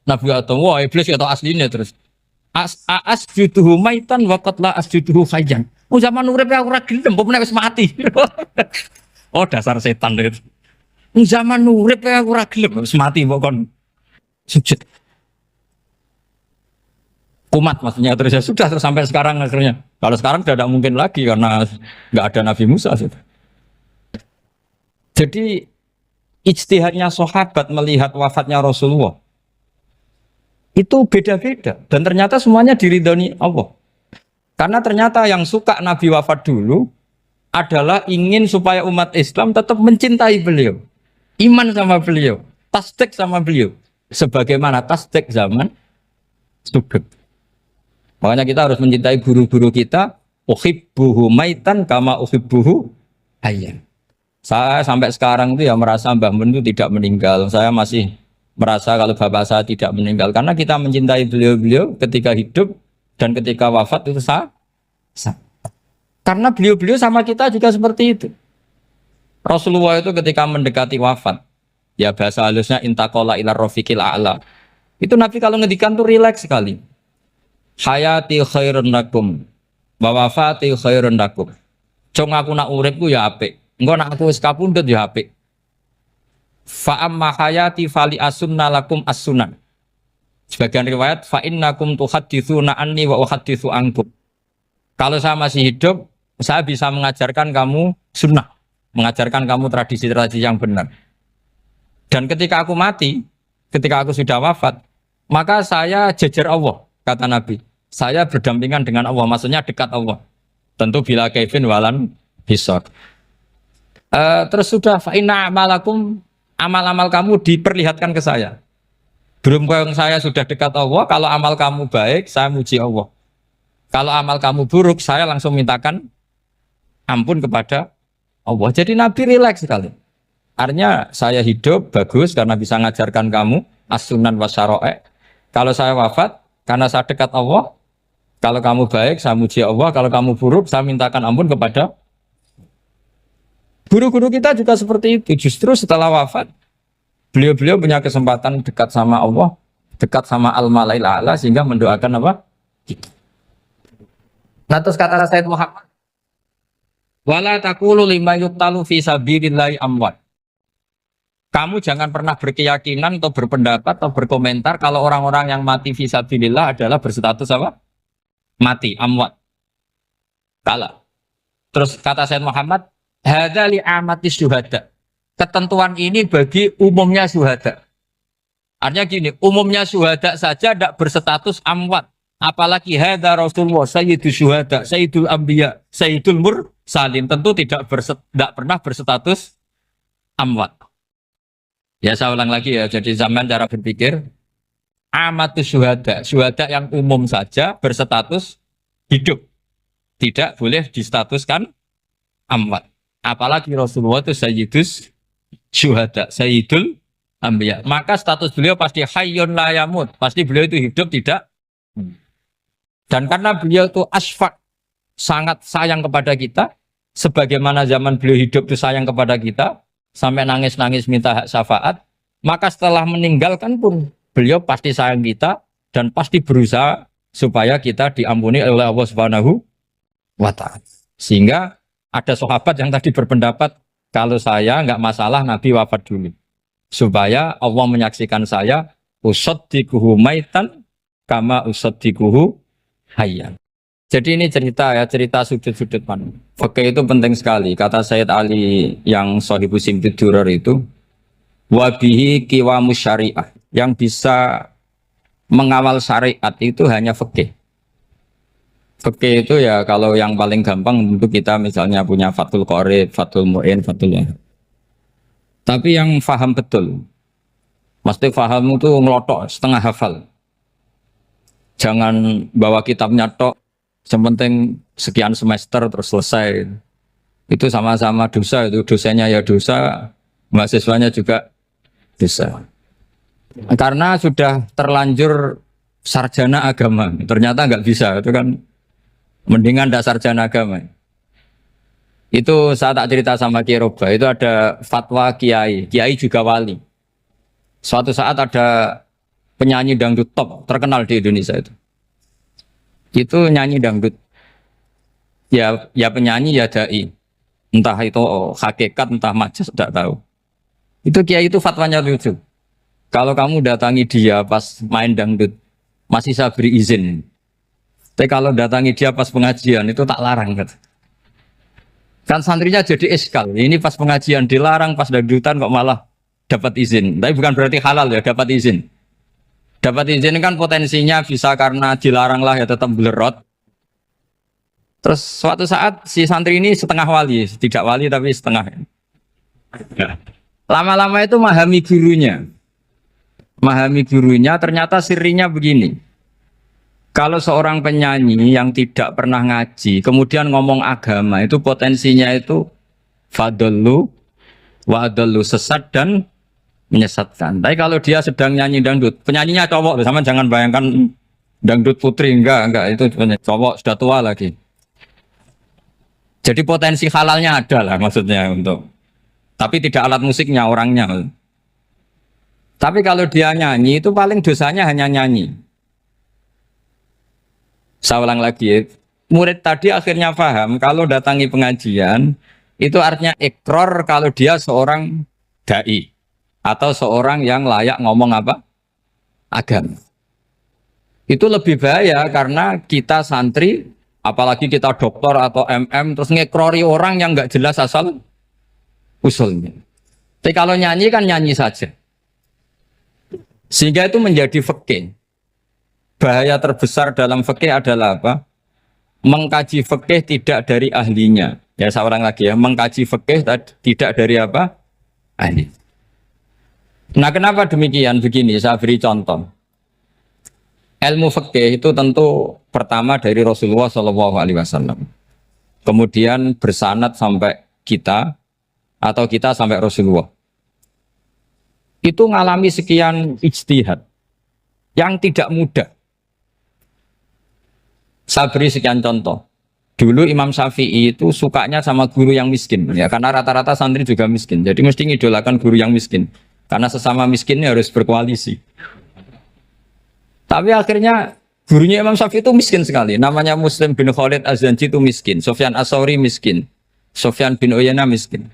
Nabi Adam. Wah, iblis atau aslinya terus asjuduhu maitan wa qatla asjuduhu hayyan. Oh, zaman urip aku ora gelem, mbok wis mati. Oh, dasar setan itu. Zaman urip aku ora gelem wis mati mbok kon sujud. Kumat maksudnya terus ya sudah terus sampai sekarang akhirnya. Kalau sekarang tidak mungkin lagi karena nggak ada Nabi Musa. Jadi ijtihadnya sahabat melihat wafatnya Rasulullah itu beda-beda dan ternyata semuanya diridhoni Allah. Karena ternyata yang suka Nabi wafat dulu adalah ingin supaya umat Islam tetap mencintai beliau. Iman sama beliau, tasdik sama beliau, sebagaimana tasdik zaman sugeng. Makanya kita harus mencintai guru-guru kita. Uhibbuhu maitan kama uhibbuhu hayyan. Saya sampai sekarang itu ya merasa Mbah Mun itu tidak meninggal. Saya masih merasa kalau bapak saya tidak meninggal karena kita mencintai beliau-beliau ketika hidup dan ketika wafat itu sah. Karena beliau-beliau sama kita juga seperti itu. Rasulullah itu ketika mendekati wafat, ya bahasa halusnya intaqala ila rafiqil a'la. Itu Nabi kalau ngedikan tuh rileks sekali. Hayati khairun lakum wa wafati khairun lakum. Cung aku nak uripku ya apik. Engko nak aku wis kapundhut ya apik. Fa amma hayati fali asunna lakum as-sunan. Sebagian riwayat fa innakum tuhadditsuna anni wa uhadditsu ankum. Kalau saya masih hidup, saya bisa mengajarkan kamu sunnah. Mengajarkan kamu tradisi-tradisi yang benar. Dan ketika aku mati, ketika aku sudah wafat, maka saya jejer Allah, kata Nabi. Saya berdampingan dengan Allah, maksudnya dekat Allah. Tentu bila kaifin walan hisab. Terus sudah fa'inna amalakum, amal-amal kamu diperlihatkan ke saya. Berhubung saya sudah dekat Allah, kalau amal kamu baik, saya muji Allah. Kalau amal kamu buruk, saya langsung mintakan ampun kepada Allah. Jadi Nabi rileks sekali. Artinya saya hidup bagus karena bisa ngajarkan kamu as-sunan wa syara'i'. Kalau saya wafat karena saya dekat Allah. Kalau kamu baik saya muji Allah, kalau kamu buruk saya mintakan ampun kepada. Guru-guru kita juga seperti itu. Justru setelah wafat beliau-beliau punya kesempatan dekat sama Allah, dekat sama al-malail a'la sehingga mendoakan apa? Nah, terus kata Sayyid Muhammad, wala taqulu lima yuqtalu fi sabilillahi amwat. Kamu jangan pernah berkeyakinan atau berpendapat atau berkomentar kalau orang-orang yang mati fi sabilillah adalah berstatus apa? Mati, amwat. Kalah. Terus kata Sayyid Muhammad, hadza li amatis syuhada. Ketentuan ini bagi umumnya syuhada. Artinya gini, umumnya syuhada saja tidak berstatus amwat. Apalagi hadza Rasulullah, sayyidus syuhada, sayyidul anbiya, sayyidul mursalin. Tentu tidak pernah berstatus amwat. Ya saya ulang lagi ya, jadi zaman cara berpikir amatus syuhada, syuhada yang umum saja berstatus hidup, tidak boleh distatuskan amwat. Apalagi Rasulullah itu sayyidus syuhada, sayyidul anbiya. Maka status beliau pasti hayyun la yamut, pasti beliau itu hidup tidak. Dan karena beliau itu asfaq, sangat sayang kepada kita, sebagaimana zaman beliau hidup itu sayang kepada kita, sampai nangis-nangis minta hak syafaat, maka setelah meninggalkan pun beliau pasti sayang kita dan pasti berusaha supaya kita diampuni oleh Allah Subhanahu wa ta'ala. Sehingga ada sahabat yang tadi berpendapat kalau saya nggak masalah Nabi wafat dulu supaya Allah menyaksikan saya usaddiquhu maitan kama usaddiquhu hayyan. Jadi ini cerita ya, cerita sudut-sudut pandang. Fikih itu penting sekali. Kata Sayyid Ali yang Shahibu Simtud Durar itu, wabihi qiwamus syariah. Yang bisa mengawal syariat itu hanya fikih. Fikih itu ya kalau yang paling gampang untuk kita misalnya punya Fathul Qorib, Fathul Mu'in, Fathul Wahab. Tapi yang faham betul, mesti faham itu ngelotok, setengah hafal. Jangan bawa kitabnya tok. Yang penting sekian semester terus selesai. Itu sama-sama dosa, itu dosennya ya dosa, mahasiswanya juga dosa. Karena sudah terlanjur sarjana agama, ternyata nggak bisa, itu kan mendingan dah sarjana agama. Itu saya tak cerita sama Kiai Roba, itu ada fatwa Kiai juga wali. Suatu saat ada penyanyi dangdut top terkenal di Indonesia itu nyanyi dangdut, ya penyanyi ya dai, entah itu hakikat entah majas tidak tahu. Itu kiai itu fatwanya lucu. Kalau kamu datangi dia pas main dangdut masih saya beri izin, tapi kalau datangi dia pas pengajian itu tak larang kan santrinya jadi eskal. Ini pas pengajian dilarang, pas dangdutan kok malah dapat izin. Tapi bukan berarti halal ya, dapat izin. Dapat izin kan potensinya bisa karena dilarang lah ya tetap belerot. Terus suatu saat si santri ini setengah wali, tidak wali tapi setengah. Lama-lama itu memahami gurunya. Memahami gurunya ternyata sirinya begini. Kalau seorang penyanyi yang tidak pernah ngaji, kemudian ngomong agama itu potensinya itu fadallu wa adallu, sesat dan menyesatkan. Tapi kalau dia sedang nyanyi dangdut, penyanyinya cowok, sama jangan bayangkan dangdut putri, enggak itu cowok sudah tua lagi. Jadi potensi halalnya ada lah maksudnya untuk, tapi tidak alat musiknya orangnya. Tapi kalau dia nyanyi itu paling dosanya hanya nyanyi. Saya ulang lagi, murid tadi akhirnya paham kalau datangi pengajian itu artinya ikrar kalau dia seorang dai. Atau seorang yang layak ngomong apa? Agama. Itu lebih bahaya karena kita santri, apalagi kita doktor atau MM, terus ngekrori orang yang nggak jelas asal usulnya. Tapi kalau nyanyi kan nyanyi saja. Sehingga itu menjadi fikih. Bahaya terbesar dalam fikih adalah apa? Mengkaji fikih tidak dari ahlinya. Ya saya ulang lagi ya, mengkaji fikih tidak dari apa? Ahli. Nah kenapa demikian? Begini, saya beri contoh. Ilmu fikih itu tentu pertama dari Rasulullah SAW. Kemudian bersanad sampai kita atau kita sampai Rasulullah. Itu ngalami sekian ijtihad yang tidak mudah. Saya beri sekian contoh. Dulu Imam Syafi'i itu sukanya sama guru yang miskin, ya karena rata-rata santri juga miskin. Jadi mesti ngidolakan guru yang miskin, karena sesama miskinnya harus berkoalisi. Tapi akhirnya gurunya Imam Syafi'i itu miskin sekali. Namanya Muslim bin Khalid Az-Zanji itu miskin, Sufyan As-Sauri miskin, Sufyan bin Uyainah miskin.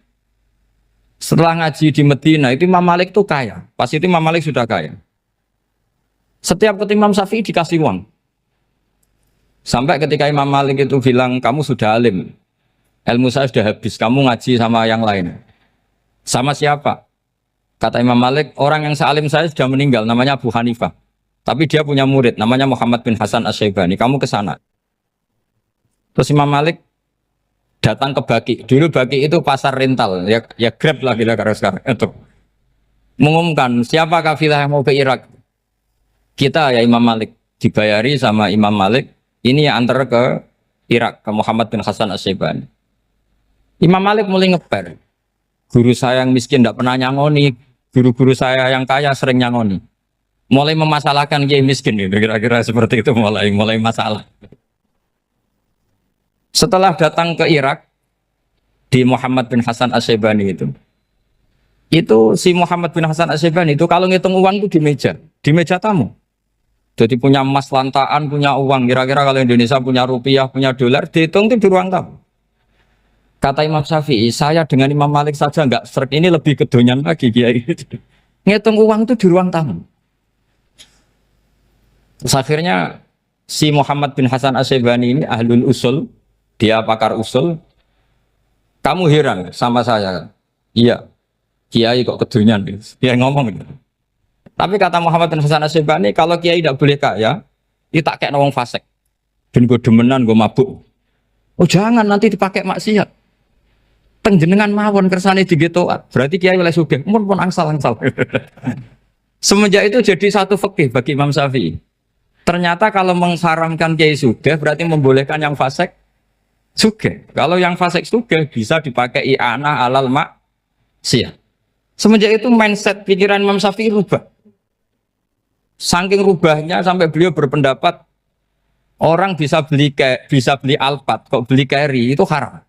Setelah ngaji di Medina itu Imam Malik itu kaya. Pas itu Imam Malik sudah kaya. Setiap ketemu Imam Syafi'i dikasih uang. Sampai ketika Imam Malik itu bilang, kamu sudah alim, ilmu saya sudah habis, kamu ngaji sama yang lain. Sama siapa? Kata Imam Malik, orang yang sealim saya sudah meninggal, namanya Abu Hanifah. Tapi dia punya murid, namanya Muhammad bin Hasan Asy-Syaibani, kamu ke sana. Terus Imam Malik datang ke Baki. Dulu Baki itu pasar rental, ya Grab lah kira-kira sekarang. Itu mengumumkan siapa kafilah yang mau ke Irak. Kita ya Imam Malik, dibayari sama Imam Malik. Ini yang antar ke Irak, ke Muhammad bin Hasan Asy-Syaibani. Imam Malik mulai ngeper. Guru saya yang miskin tidak pernah nyangoni, guru-guru saya yang kaya sering nyangoni. Mulai memasalahkan kiai miskin gitu, kira-kira seperti itu mulai masalah. Setelah datang ke Irak di Muhammad bin Hasan Asy-Syaibani itu si Muhammad bin Hasan Asy-Syaibani itu kalau ngitung uang itu di meja tamu. Jadi punya emas lantaan, punya uang. Kira-kira kalau Indonesia punya rupiah, punya dolar, dihitung itu di ruang tamu. Kata Imam Syafi'i, saya dengan Imam Malik saja nggak seret, ini lebih kedonyan lagi kiai. Ngitung uang itu di ruang tamu. Terus akhirnya si Muhammad bin Hasan Asy-Syaibani ini ahlul usul, dia pakar usul. Kamu heran sama saya? Iya, kiai kok kedonyan. Dia ngomong gitu. Tapi kata Muhammad bin Hasan Asy-Syaibani, kalau kiai tidak boleh kaya, dia tak kayak nawang fasik. Dan gue demenan, gue mabuk. Oh jangan, nanti dipakai maksiat. Tengjenengan mawon kersane digetoat. Berarti kiai oleh sugih, pun angsal-angsal. Semenjak itu jadi satu fikih bagi Imam Syafi'i. Ternyata kalau mengharamkan kiai sugih, berarti membolehkan yang fasik sugih. Kalau yang fasik sugih bisa dipakai i'anah alal maksiat. Semenjak itu mindset pikiran Imam Syafi'i rubah. Saking rubahnya sampai beliau berpendapat orang bisa beli Alphard, kok beli carry itu haram.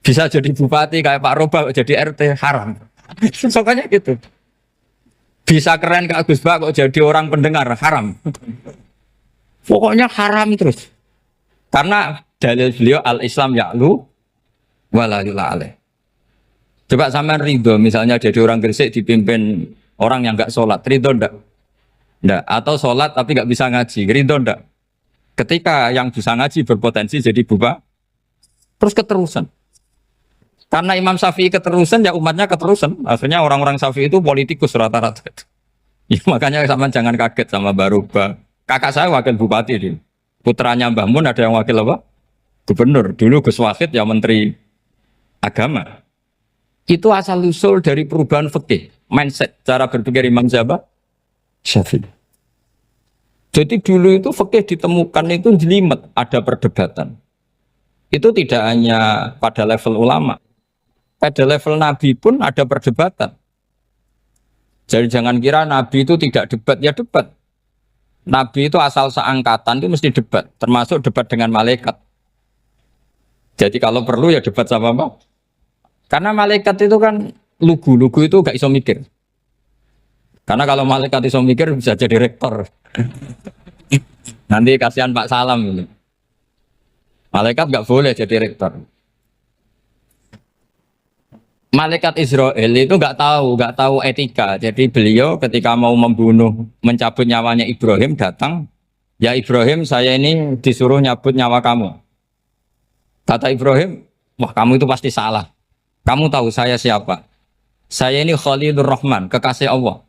Bisa jadi bupati kayak Pak Roba, kok jadi RT haram. Pokoknya gitu. Bisa keren kayak Gus Bak, kok jadi orang pendengar haram. Pokoknya haram terus. Karena dalil beliau al-Islam ya'lu wala yula alaih. Coba sampean ridho misalnya jadi orang Gresik dipimpin orang yang enggak sholat, ridho ndak? Ndak. Atau sholat tapi nggak bisa ngaji, ridho ndak? Ketika yang bisa ngaji berpotensi jadi buba, terus keterusan. Karena Imam Syafi'i keterusan, ya umatnya keterusan. Akhirnya orang-orang Syafi'i itu politikus rata-rata. Ya, makanya sama jangan kaget sama Baruba. Kakak saya wakil bupati ini. Putranya Mbah Mun ada yang wakil apa? Gubernur. Dulu Gus Wahid ya menteri agama. Itu asal usul dari perubahan fikih, mindset, cara berpikir Imam Syafi'i. Jadi dulu itu fikih ditemukan itu jelimet, ada perdebatan. Itu tidak hanya pada level ulama, pada level Nabi pun ada perdebatan. Jadi jangan kira Nabi itu tidak debat, ya debat. Nabi itu asal seangkatan itu mesti debat, termasuk debat dengan malaikat. Jadi kalau perlu ya debat sama apa? Karena malaikat itu kan lugu itu gak iso mikir. Karena kalau malaikat iso mikir bisa jadi rektor. Nanti kasihan Pak Salam ini. Malaikat gak boleh jadi rektor. Malaikat Israel itu gak tahu etika. Jadi beliau ketika mau mencabut nyawanya Ibrahim datang, ya Ibrahim saya ini disuruh nyabut nyawa kamu. Kata Ibrahim, wah kamu itu pasti salah. Kamu tahu saya siapa? Saya ini Khalilur Rahman, kekasih Allah.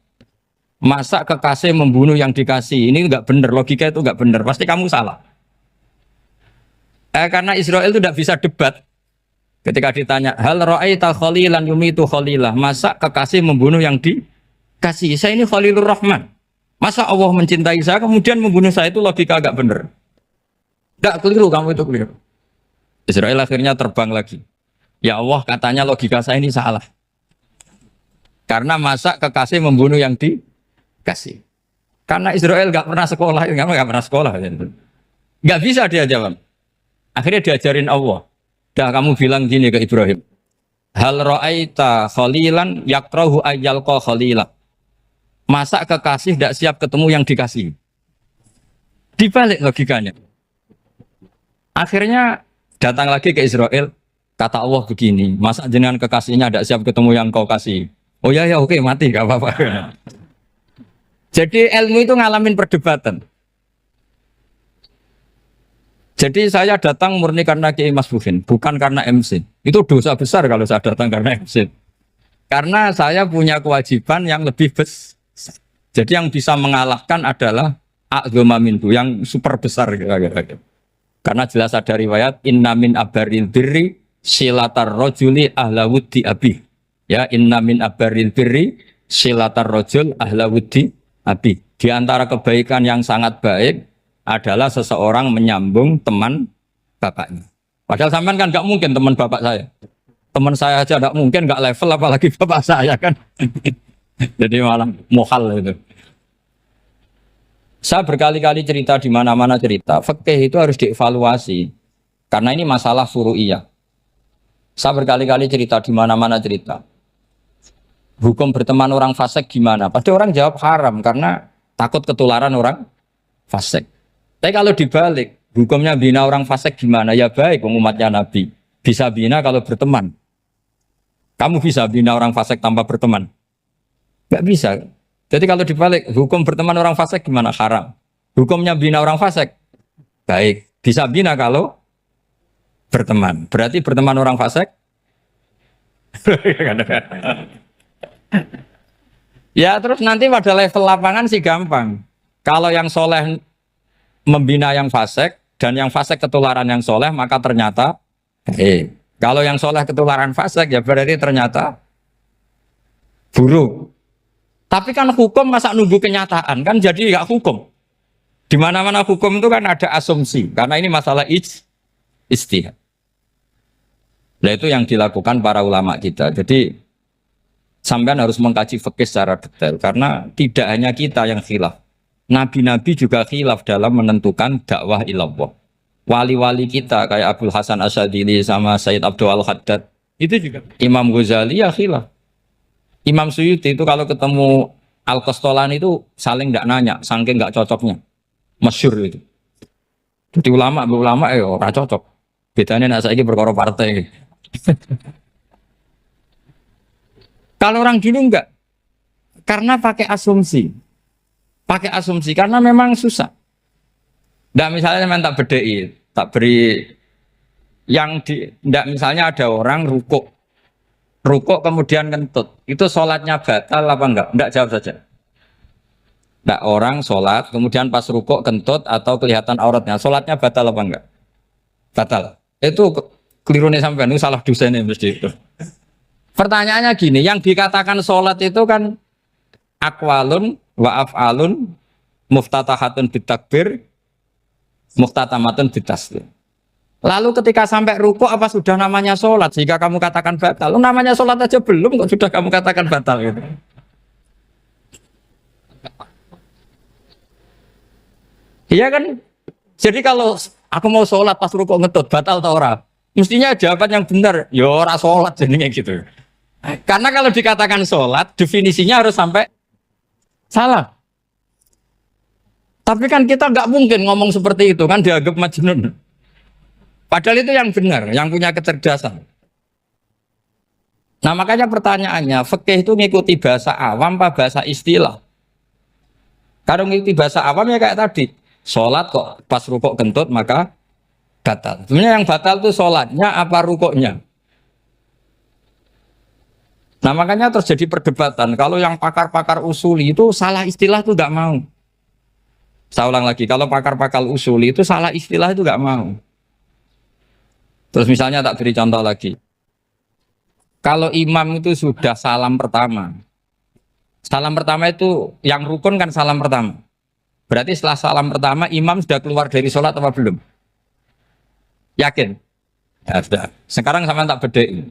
Masa kekasih membunuh yang dikasih? Ini enggak benar, logika itu enggak benar. Pasti kamu salah. Karena Israel itu tidak bisa debat. Ketika ditanya, hal ra'aita khalilan yumitu khalilah? Masa kekasih membunuh yang dikasih? Saya ini Khalilur Rahman. Masa Allah mencintai saya kemudian membunuh saya? Itu logika enggak benar. Enggak keliru, kamu itu keliru. Israel akhirnya terbang lagi. Ya Allah, katanya logika saya ini salah. Karena masa kekasih membunuh yang dikasih. Karena Israel nggak pernah sekolah, nggak pernah sekolah. Nggak bisa dia jawab. Akhirnya diajarin Allah. Dah kamu bilang gini ke Ibrahim. Hal ra'aita khalilan yakrahu ayyalqa khalila. Masa kekasih tidak siap ketemu yang dikasih. Dibalik logikanya. Akhirnya datang lagi ke Israel. Kata Allah begini, masa jenengan kekasihnya tidak siap ketemu yang kau kasih. Oh ya oke mati gak apa-apa. Jadi ilmu itu ngalamin perdebatan. Jadi saya datang murni karena Kiai Mas Bukin, bukan karena MC. Itu dosa besar kalau saya datang karena MC. Karena saya punya kewajiban yang lebih besar. Jadi yang bisa mengalahkan adalah a'dzama minhu, yang super besar kira-kira. Karena jelas ada riwayat inna min abaril birri silatar rojuli ahla wuddi abi. Ya, inna min abaril birri silatar rojul ahla wuddi abi. Di antara kebaikan yang sangat baik adalah seseorang menyambung teman bapaknya. Padahal sampean kan nggak mungkin teman bapak saya. Teman saya aja nggak mungkin, nggak level apalagi bapak saya kan. Jadi malah mohal itu. Saya berkali-kali cerita di mana-mana cerita, fikih itu harus dievaluasi. Karena ini masalah furu'iyah. Saya berkali-kali cerita di mana-mana cerita. Hukum berteman orang fasik gimana? Pasti orang jawab haram karena takut ketularan orang fasik. Tapi kalau dibalik, hukumnya bina orang fasik gimana? Ya baik, umatnya Nabi. Bisa bina kalau berteman. Kamu bisa bina orang fasik tanpa berteman? Gak bisa. Jadi kalau dibalik, hukum berteman orang fasik gimana? Haram. Hukumnya bina orang fasik? Baik. Bisa bina kalau berteman. Berarti berteman orang fasik? Ya terus nanti pada level lapangan sih gampang. Kalau yang soleh membina yang fasik dan yang fasik ketularan yang soleh, maka ternyata kalau yang soleh ketularan fasik ya berarti ternyata buruk. Tapi kan hukum masa nunggu kenyataan kan jadi nggak hukum. Di mana-mana hukum itu kan ada asumsi karena ini masalah ijtihad. Nah itu yang dilakukan para ulama kita. Jadi sampean harus mengkaji fikih secara detail karena tidak hanya kita yang khilaf. Nabi-nabi juga khilaf dalam menentukan dakwah ilallah. Wali-wali kita kayak Abdul Hasan Asyadili sama Sayyid Abdul Al-Haddad itu juga. Imam Ghazali ya khilaf. Imam Suyuti itu kalau ketemu Al-Qastolani itu saling tidak nanya, saking nggak cocoknya, masyhur itu. Jadi ulama ora cocok. Bedanya nak saiki perkara partai. Kalau orang dulu enggak, karena pakai asumsi karena memang susah. Nggak misalnya memang tak bedai, tak beri yang nggak misalnya ada orang rukuk kemudian kentut, itu sholatnya batal apa enggak? Enggak, jawab saja. Enggak, orang sholat kemudian pas rukuk kentut atau kelihatan auratnya, sholatnya batal apa enggak? Batal. Itu keliru nih sampean, itu salah dosennya mesti itu. Pertanyaannya gini, yang dikatakan sholat itu kan aqwalun wa af'alun muftatahatun bitakbir muftatamatun bitaslim. Lalu ketika sampai rukuk apa sudah namanya sholat sehingga kamu katakan batal? Namanya sholat aja belum kok sudah kamu katakan batal gitu. Iya kan? Jadi kalau aku mau sholat pas rukuk ngetut batal atau ora? Mestinya jawaban yang benar, ya ora sholat jadinya gitu. Karena kalau dikatakan sholat definisinya harus sampai salah. Tapi kan kita nggak mungkin ngomong seperti itu kan dianggap majnun. Padahal itu yang benar, yang punya kecerdasan. Nah makanya pertanyaannya, fikih itu ngikuti bahasa awam apa bahasa istilah? Kalau ngikuti bahasa awam ya kayak tadi, sholat kok pas rukuk kentut maka batal. Sebenarnya yang batal itu sholatnya apa rukuknya? Nah makanya terjadi perdebatan. Kalau yang pakar-pakar usuli itu salah istilah itu nggak mau. Saya ulang lagi, kalau pakar-pakar usuli itu salah istilah itu nggak mau. Terus misalnya tak beri contoh lagi. Kalau imam itu sudah salam pertama. Salam pertama itu yang rukun kan salam pertama. Berarti setelah salam pertama imam sudah keluar dari sholat apa belum? Yakin? Ada. Sekarang sama tak bedai.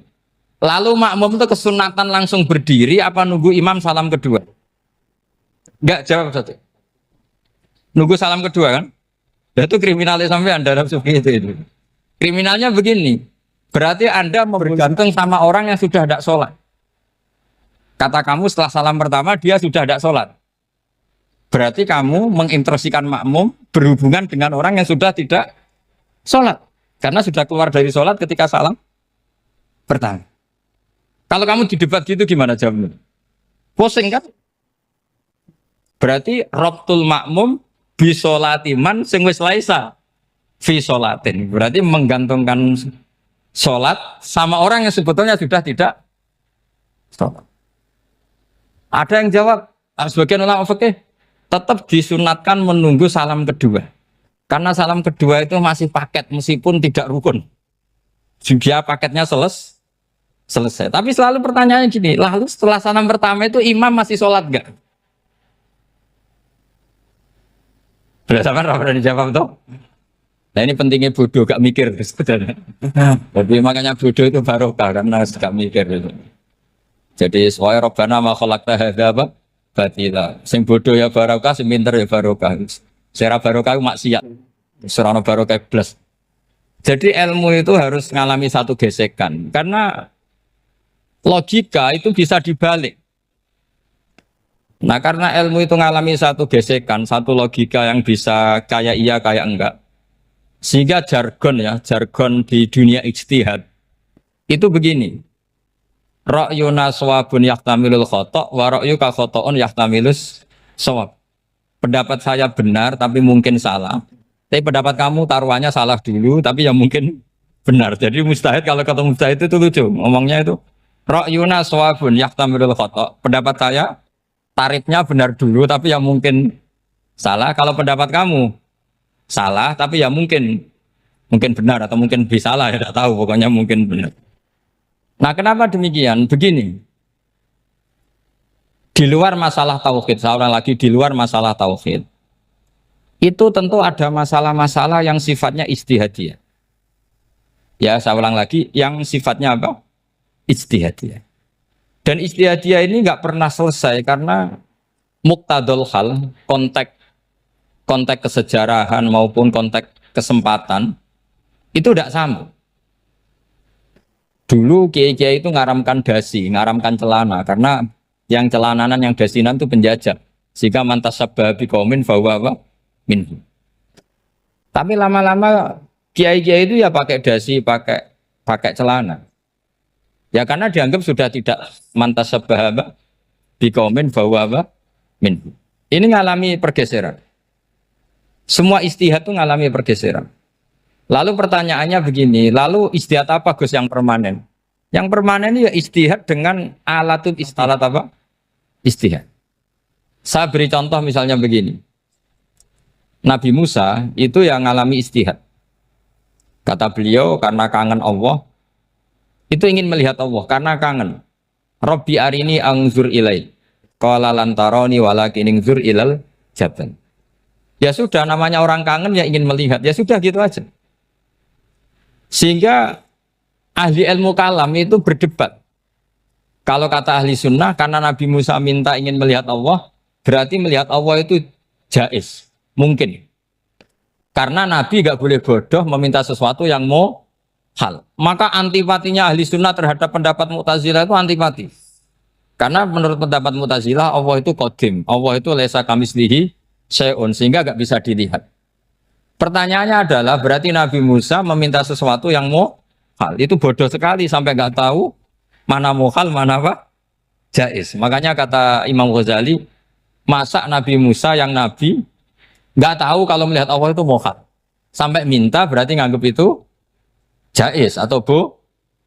Lalu makmum itu kesunatan langsung berdiri apa nunggu imam salam kedua? Enggak, jawab satu. Nunggu salam kedua kan? Nah, itu kriminalnya sampai Anda nafsu itu. Kriminalnya begini. Berarti Anda bergantung sama orang yang sudah tidak sholat. Kata kamu setelah salam pertama dia sudah tidak sholat. Berarti kamu menginstruksikan makmum berhubungan dengan orang yang sudah tidak sholat. Karena sudah keluar dari sholat ketika salam pertama. Kalau kamu di debat gitu gimana jawabnya? Pusing kan? Berarti robtul makmum bisolatiman sing wis laisa fi sholatin. Berarti menggantungkan sholat sama orang yang sebetulnya sudah tidak sholat. Ada yang jawab, sebagian ulama fikih tetap disunatkan menunggu salam kedua. Karena salam kedua itu masih paket meskipun tidak rukun. Dia paketnya selesai. Tapi selalu pertanyaannya gini, lalu setelah salam pertama itu imam masih sholat gak? Sudah sama Rafa dijawab tuh. Nah ini pentingnya bodoh, gak mikir sebenarnya. Jadi makanya bodoh itu barokah karena gak mikir itu. Jadi soalnya Rabbana ma khalaqta hadza apa? Batila. Sing bodoh ya barokah, sing pinter ya barokah. Sing ra barokah maksiat. Surana barokah plus. Jadi ilmu itu harus mengalami satu gesekan karena logika itu bisa dibalik. Nah karena ilmu itu mengalami satu gesekan, satu logika yang bisa kayak iya kayak enggak. Sehingga jargon di dunia ijtihad itu begini. Ra'yuna shawabun yahtamilul khata' wa ra'yuka khata'un yahtamilus shawab. Pendapat saya benar tapi mungkin salah. Tapi pendapat kamu taruhannya salah dulu tapi ya mungkin benar. Jadi mustahid kalau kata mustahid itu lucu. Ngomongnya itu ra'yuna shawabun yahtamilul khata'. Pendapat saya tarifnya benar dulu tapi ya mungkin salah. Kalau pendapat kamu salah tapi ya mungkin benar atau mungkin bisa salah ya tidak tahu pokoknya mungkin benar. Nah kenapa demikian? Begini, di luar masalah tauhid, saya ulang lagi di luar masalah tauhid, itu tentu ada masalah-masalah yang sifatnya ijtihadiyah. Ya saya ulang lagi, yang sifatnya apa? Ijtihadiyah. Dan ijtihadiyah ini nggak pernah selesai karena muqtadul hal, konteks kesejarahan maupun konteks kesempatan itu tidak sama. Dulu kiai-kiai itu ngaramkan dasi, ngaramkan celana karena yang celananan yang dasinan itu penjajah. Sehingga mantas sababi kaumin bahwa minhu. Tapi lama-lama kiai-kiai itu ya pakai dasi, pakai celana. Ya karena dianggap sudah tidak mantas sababi kaumin bahwa minhu. Ini ngalami pergeseran. Semua istihad itu ngalami pergeseran. Lalu pertanyaannya begini, lalu istihad apa Gus yang permanen? Yang permanen ya istihad dengan alat apa? Istihad. Saya beri contoh misalnya begini. Nabi Musa itu yang ngalami istihad. Kata beliau karena kangen Allah, itu ingin melihat Allah karena kangen. Rabbi arini anzur ilai. Qala lan tarani walakin anzur ilal jabal. Ya sudah namanya orang kangen ya ingin melihat. Ya sudah gitu aja. Sehingga ahli ilmu kalam itu berdebat. Kalau kata ahli sunnah, karena Nabi Musa minta ingin melihat Allah, berarti melihat Allah itu jaiz, mungkin. Karena Nabi gak boleh bodoh meminta sesuatu yang mau hal. Maka antipatinya ahli sunnah terhadap pendapat Mu'tazilah itu antipati. Karena menurut pendapat Mu'tazilah, Allah itu qadim, Allah itu laisa kamislihi syai'un, sehingga gak bisa dilihat. Pertanyaannya adalah berarti Nabi Musa meminta sesuatu yang mau hal. Itu bodoh sekali sampai nggak tahu mana mau hal, mana apa jaiz. Makanya kata Imam Ghazali, masa Nabi Musa yang Nabi nggak tahu kalau melihat Allah itu mau hal. Sampai minta berarti nganggap itu jaiz atau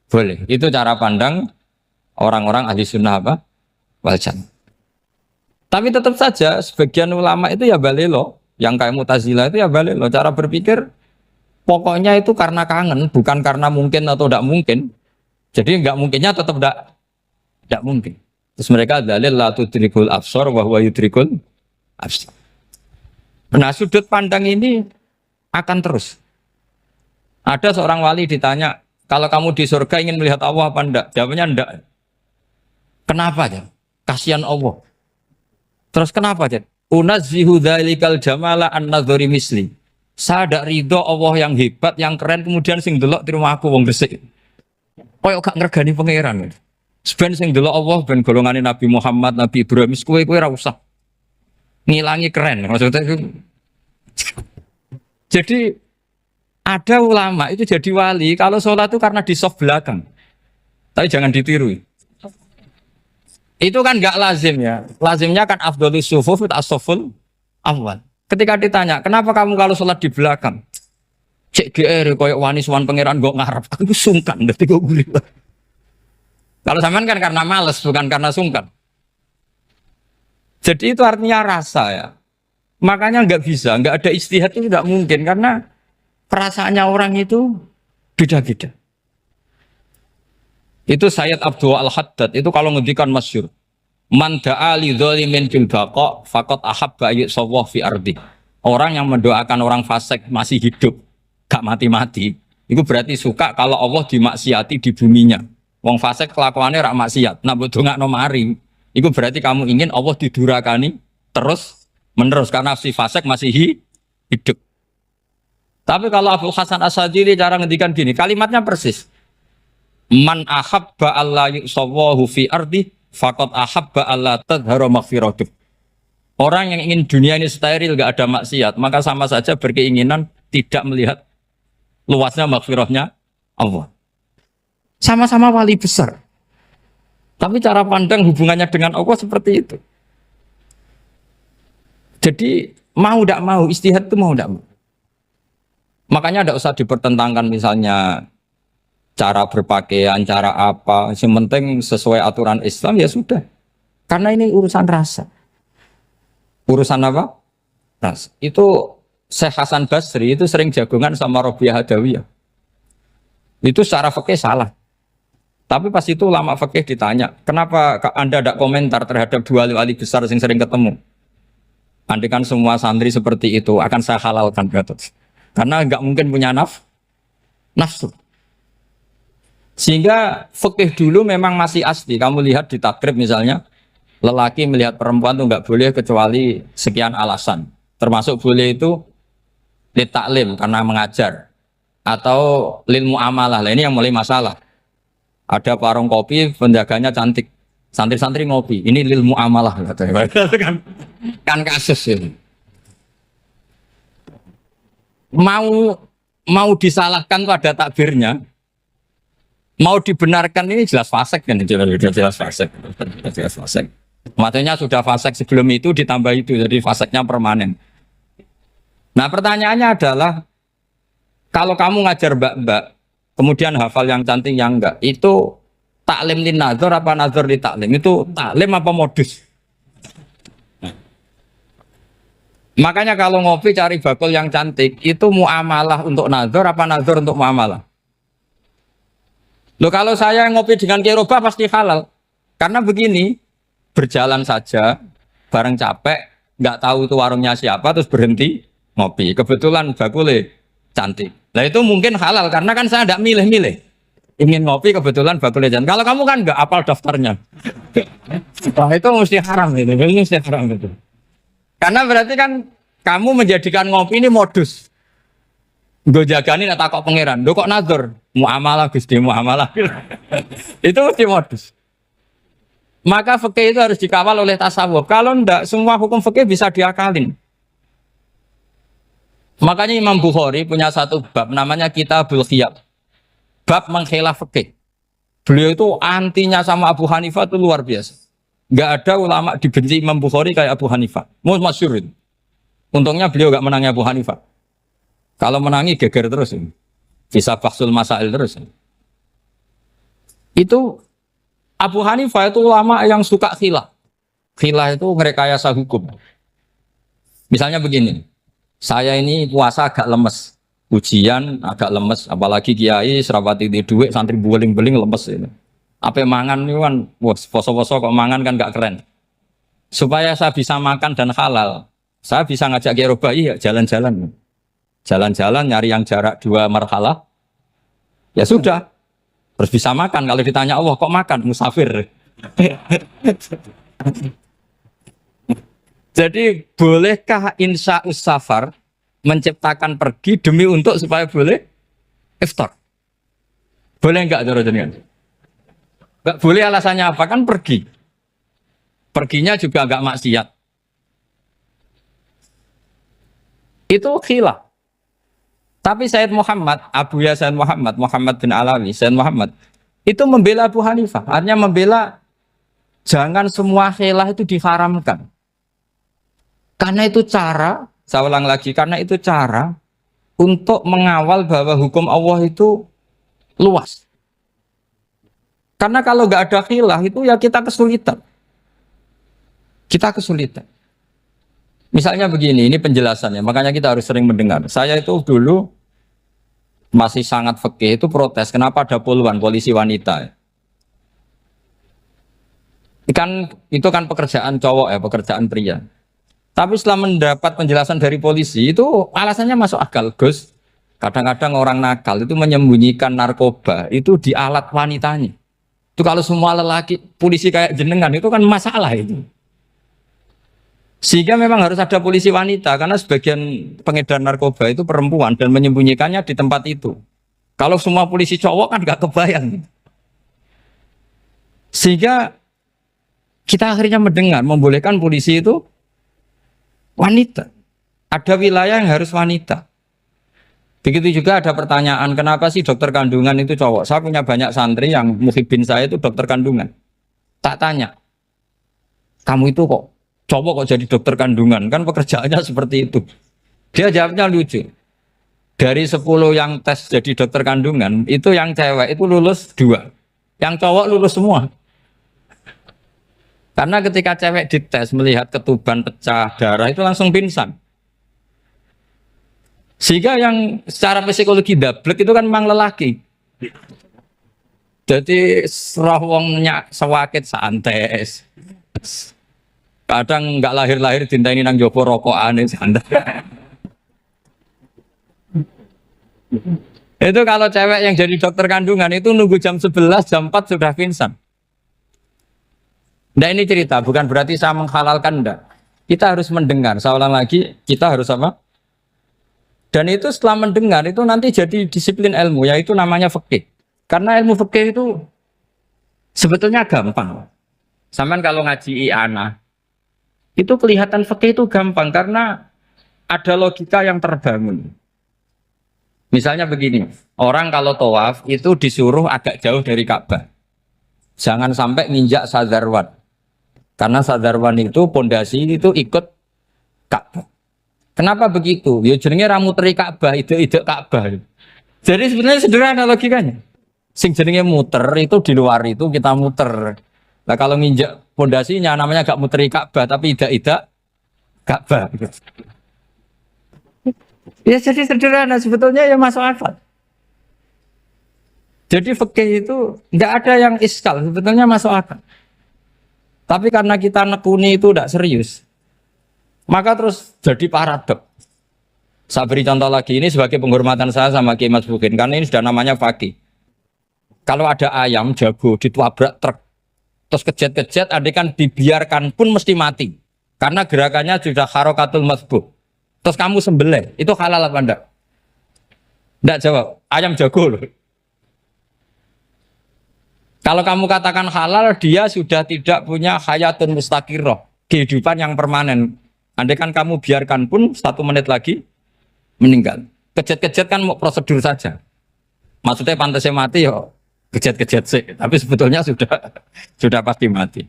boleh. Itu cara pandang orang-orang ahli sunnah apa? Wal jamaah. Tapi tetap saja sebagian ulama itu ya balelo. Yang kayak Mu'tazilah itu ya balik loh cara berpikir pokoknya itu karena kangen bukan karena mungkin atau tidak mungkin. Jadi nggak mungkinnya tetap tidak mungkin. Terus mereka dalil la tudrikul absar wa huwa yudrikul absar. Nah sudut pandang ini akan terus. Ada seorang wali ditanya Kalau kamu di surga ingin melihat Allah apa enggak? Jawabannya enggak. Kenapa ya? Kasihan Allah. Terus kenapa ya? Unazzihu dzalikal jamala an nadhari misli. Saya tidak ridho Allah yang hebat, yang keren, kemudian sing delok di rumah aku wong resik. Koyo gak ngergani pangeran. Sebenarnya sing delok Allah ben golongane Nabi Muhammad, Nabi Ibrahim, kowe ora usah ngilangi keren. Maksudnya itu. Jadi ada ulama itu jadi wali kalau sholat itu karena di soft belakang. Tapi jangan ditiru. Itu kan nggak lazim ya. Lazimnya kan afdhalus sufuf as-saful awal. Ketika ditanya, kenapa kamu kalau sholat di belakang? Cek GR koyok wani suwan pangeran gak ngarep. Aku sungkan dadi kok guli. Kalau sampean kan karena males bukan karena sungkan. Jadi itu artinya rasa ya. Makanya nggak bisa, nggak ada ijtihad itu tidak mungkin karena perasaannya orang itu beda-beda. Itu Sayyid Abdul Al-Haddad itu kalau ngendikan masyhur. Man da'a li dzalimin fil baqa faqad ahabba ayyusawwah fi ardi. Orang yang mendoakan orang fasik masih hidup, gak mati-mati, itu berarti suka kalau Allah dimaksiati di buminya. Wong fasik kelakuannya rak maksiat, nak mbok dongakno mari. Itu berarti kamu ingin Allah didurakani terus menerus karena si fasik masih hidup. Tapi kalau Abdul Hasan As-Sadili cara ngendikan gini, kalimatnya persis. Man ahabba alla yusawwahu fi ardi faqad ahabba alla tadhara maghfiratuh. Orang yang ingin dunia ini steril gak ada maksiat, maka sama saja berkeinginan tidak melihat luasnya maghfirahnya Allah. Sama-sama wali besar. Tapi cara pandang hubungannya dengan Allah seperti itu. Jadi mau tidak mau, ijtihad itu mau tidak mau. Makanya tidak usah dipertentangkan misalnya cara berpakaian, cara apa. Yang penting sesuai aturan Islam ya sudah. Karena ini urusan rasa. Urusan apa? Rasa. Itu Syekh Hasan Basri itu sering jagongan sama Robiah Hadawiyah. Itu secara fikih salah. Tapi pas itu ulama fikih ditanya, kenapa Anda tidak komentar terhadap dua wali besar yang sering ketemu? Andai kan semua santri seperti itu akan saya halalkan, karena nggak mungkin punya nafsu. Sehingga fikih dulu memang masih asli. Kamu lihat di takrib misalnya, lelaki melihat perempuan itu nggak boleh kecuali sekian alasan. Termasuk boleh itu li taklim karena mengajar atau lil muamalah. Ini yang mulai masalah. Ada warung kopi, penjaganya cantik. Santri-santri ngopi, ini lil muamalah kan kasus ini. Mau disalahkan tuh ada takbirnya. Mau dibenarkan ini jelas fasik kan, jelas fasik. Jelas fasik. Maksudnya sudah fasik sebelum itu ditambah itu, jadi fasiknya permanen. Nah pertanyaannya adalah, kalau kamu ngajar mbak-mbak, kemudian hafal yang cantik yang enggak, itu taklim lin nazar apa nazar li taklim? Itu taklim apa modus? Makanya kalau ngopi cari bakul yang cantik, itu muamalah untuk nazar apa nazar untuk muamalah? Loh kalau saya ngopi dengan kiroba pasti halal. Karena begini, berjalan saja, bareng capek, nggak tahu itu warungnya siapa, terus berhenti ngopi. Kebetulan bakulnya cantik. Nah itu mungkin halal, karena kan saya nggak milih-milih. Ingin ngopi kebetulan bakulnya cantik. Kalau kamu kan nggak apal daftarnya. Wah itu mesti haram itu, mesti haram itu. Karena berarti kan kamu menjadikan ngopi ini modus. Gue jaganin atau kok pangeran, lo kok nazar, muamalah gusti muamalah, itu mesti modus. Maka fikih itu harus dikawal oleh tasawuf. Kalau ndak, semua hukum fikih bisa diakalin. Makanya Imam Bukhari punya satu bab namanya Kitabul Khiyab, bab mengkhilaf fikih. Beliau itu antinya sama Abu Hanifah itu luar biasa. Nggak ada ulama dibenci Imam Bukhari kayak Abu Hanifah. Masyhur itu. Untungnya beliau nggak menangnya Abu Hanifah. Kalau menangi geger terus, bisa bahsul masail terus. Itu Abu Hanifah itu ulama yang suka khilah. Khilah itu ngerekayasa hukum. Misalnya begini, saya ini puasa agak lemes, ujian agak lemes, apalagi kiai serapati di duit, santri beling-beling lemes ini. Apa mangan ini kan, poso-poso kok mangan kan gak keren. Supaya saya bisa makan dan halal, saya bisa ngajak kiai robai ya jalan-jalan. Jalan-jalan nyari yang jarak 2 marhalah, ya sudah. Terus bisa makan. Kalau ditanya Allah kok makan? Musafir. Jadi bolehkah insya'us safar menciptakan pergi demi untuk supaya boleh iftar? Boleh enggak cara jenengan? Enggak boleh, alasannya apa? Kan pergi. Perginya juga enggak maksiat. Itu khilaf. Tapi Sayyid Muhammad, Abuya Sayyid Muhammad, Muhammad bin Alawi, Sayyid Muhammad, itu membela Abu Hanifah. Artinya membela jangan semua khilaf itu diharamkan. Karena itu cara, saya ulang lagi, karena itu cara untuk mengawal bahwa hukum Allah itu luas. Karena kalau nggak ada khilaf itu ya kita kesulitan. Kita kesulitan. Misalnya begini, ini penjelasannya, makanya kita harus sering mendengar. Saya itu dulu masih sangat fikih itu protes, kenapa ada puluhan polisi wanita? Itu kan pekerjaan cowok ya, pekerjaan pria. Tapi setelah mendapat penjelasan dari polisi, itu alasannya masuk akal, Gus. Kadang-kadang orang nakal itu menyembunyikan narkoba, itu di alat wanitanya. Itu kalau semua lelaki, polisi kayak jenengan, itu kan masalah itu. Sehingga memang harus ada polisi wanita karena sebagian pengedar narkoba itu perempuan dan menyembunyikannya di tempat itu. Kalau semua polisi cowok kan nggak kebayang. Sehingga kita akhirnya mendengar membolehkan polisi itu wanita. Ada wilayah yang harus wanita. Begitu juga ada pertanyaan, kenapa sih dokter kandungan itu cowok? Saya punya banyak santri yang muhibin saya itu dokter kandungan. Tak tanya, kamu itu kok cowok kok jadi dokter kandungan, kan pekerjaannya seperti itu. Dia jawabnya lucu. Dari 10 yang tes jadi dokter kandungan, itu yang cewek itu lulus 2. Yang cowok lulus semua. Karena ketika cewek dites melihat ketuban pecah darah itu langsung pingsan. Sehingga yang secara psikologi dablek itu kan memang lelaki. Jadi serawongnya sewakit santes. Kadang nggak lahir-lahir dinteni nang jopo rokokane santai. Itu kalau cewek yang jadi dokter kandungan itu nunggu jam 11, jam 4 sudah pingsan. Nah ini cerita, bukan berarti saya menghalalkan, enggak. Kita harus mendengar, saya ulang lagi, kita harus apa? Dan itu setelah mendengar itu nanti jadi disiplin ilmu, yaitu namanya fikih. Karena ilmu fikih itu sebetulnya gampang. Sampean kalau ngaji i'anah, itu kelihatan fikih itu gampang karena ada logika yang terbangun. Misalnya begini, orang kalau tawaf itu disuruh agak jauh dari Ka'bah. Jangan sampai nginjak sadarwan. Karena sadarwan itu pondasi itu ikut Ka'bah. Kenapa begitu? Ya jenenge ra muteri Ka'bah, ide-ide Ka'bah. Jadi sebenarnya sederhana logikanya. Sing jenenge muter itu di luar itu kita muter. Nah kalau nginjak pondasinya namanya gak muteri Ka'bah tapi ida-ida Ka'bah. Ya jadi sederhana sebetulnya ya masuk akal. Jadi fikih itu tidak ada yang iskal, sebetulnya masuk akal. Tapi karena kita nekuni itu tidak serius, maka terus jadi paradok. Saya beri contoh lagi, ini sebagai penghormatan saya sama Kiai Mas Bukin, karena ini sudah namanya fakih. Kalau ada ayam jago ditabrak truk, terus kejet-kejet, adekan dibiarkan pun mesti mati. Karena gerakannya sudah harokatul masbuh. Terus kamu sembelih, itu halal apa enggak? Enggak jawab, ayam jago loh. Kalau kamu katakan halal, dia sudah tidak punya hayatun mustaqirroh, kehidupan yang permanen. Andai kan kamu biarkan pun 1 menit lagi meninggal. Kejet-kejet kan mau prosedur saja. Maksudnya pantasnya mati ya kejet-kejet sih, tapi sebetulnya sudah pasti mati.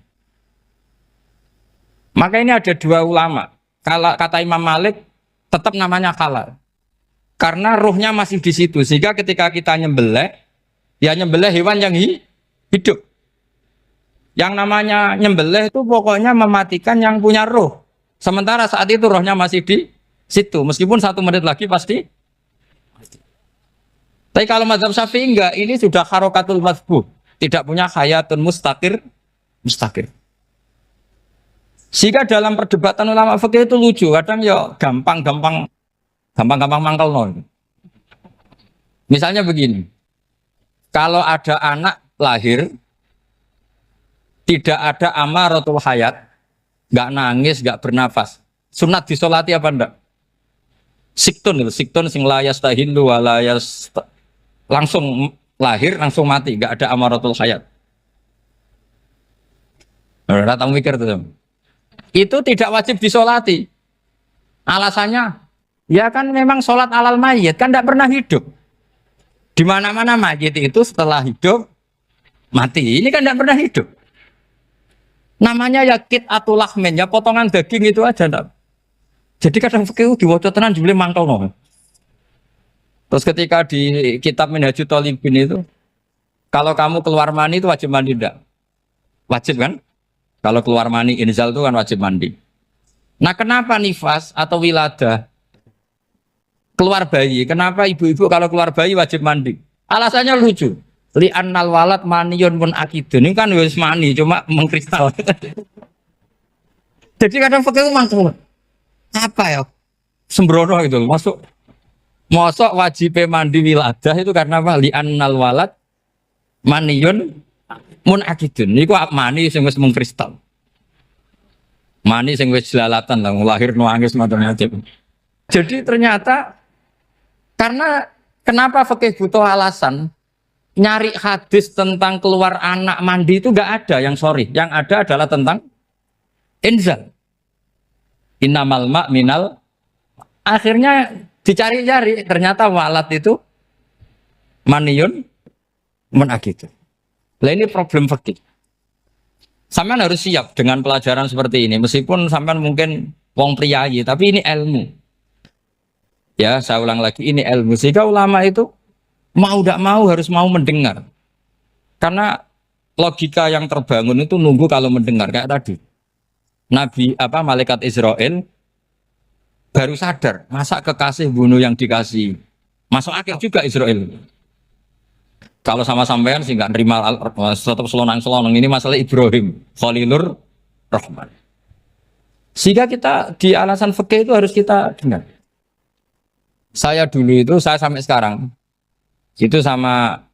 Maka ini ada 2 ulama. Kalau kata Imam Malik tetap namanya halal. Karena ruhnya masih di situ, sehingga ketika kita nyembelih, ya nyembelih hewan yang hidup. Yang namanya nyembelih itu pokoknya mematikan yang punya roh. Sementara saat itu rohnya masih di situ. Meskipun 1 menit lagi pasti. Tapi kalau mazhab Syafi'i enggak, ini sudah harokatul masbuh. Tidak punya hayatun mustaqir. Sehingga dalam perdebatan ulama fikih itu lucu. Kadang ya gampang mangkel no. Misalnya begini. Kalau ada anak lahir, tidak ada amaratul hayat, nggak nangis, nggak bernafas. Sunat disolati apa enggak? Siktun sing layas tahilu walayas langsung lahir langsung mati, nggak ada amaratul hayat. Ora tahu mikir tuh. Itu tidak wajib disolati. Alasannya, ya kan memang sholat alal mayit kan tidak pernah hidup. Di mana-mana mayit itu setelah hidup mati. Ini kan tidak pernah hidup. Namanya ya kit atau lahmin, ya potongan daging itu aja enggak. Jadi kadang fikih diwaca tenan jebule mangkelno. Terus ketika di kitab Minhajul Thalibin itu, kalau kamu keluar mani itu wajib mandi enggak? Wajib kan? Kalau keluar mani inzal itu kan wajib mandi. Nah, kenapa nifas atau wiladah keluar bayi? Kenapa ibu-ibu kalau keluar bayi wajib mandi? Alasannya lucu. Li'annal walad maniyun mun akidun. Ini kan wis mani cuma mengkristal. Jadi kadang fikih mangkel. Apa ya? Sembrono itu masuk wajib mandi wiladah itu karena apa? Li'annal walad maniyun mun akidun. Niku mani sing wis mengkristal. Mani sing wis jelalatan lah lahir nangis macam-macam. Jadi ternyata karena kenapa fikih butuh alasan nyari hadis tentang keluar anak mandi itu enggak ada yang sorry. Yang ada adalah tentang inzal. Innamal ma' minal. Akhirnya dicari-cari ternyata walat itu maniyun munakitu. Lah ini problem fikih. Sampean harus siap dengan pelajaran seperti ini. Meskipun sampean mungkin wong priayi, tapi ini ilmu. Ya, saya ulang lagi, ini ilmu. Sehingga ulama itu mau tidak mau harus mau mendengar. Karena logika yang terbangun itu nunggu kalau mendengar kayak tadi. Nabi malaikat Israel baru sadar, masa kekasih bunuh yang dikasih. Masuk akal juga Israel. Kalau sama sampean sih nggak nerima tetap selonang-selonang ini masalah Ibrahim Khalilur Rahman. Sehingga kita di alasan fikih itu harus kita dengar. Saya dulu itu saya sampai sekarang itu sama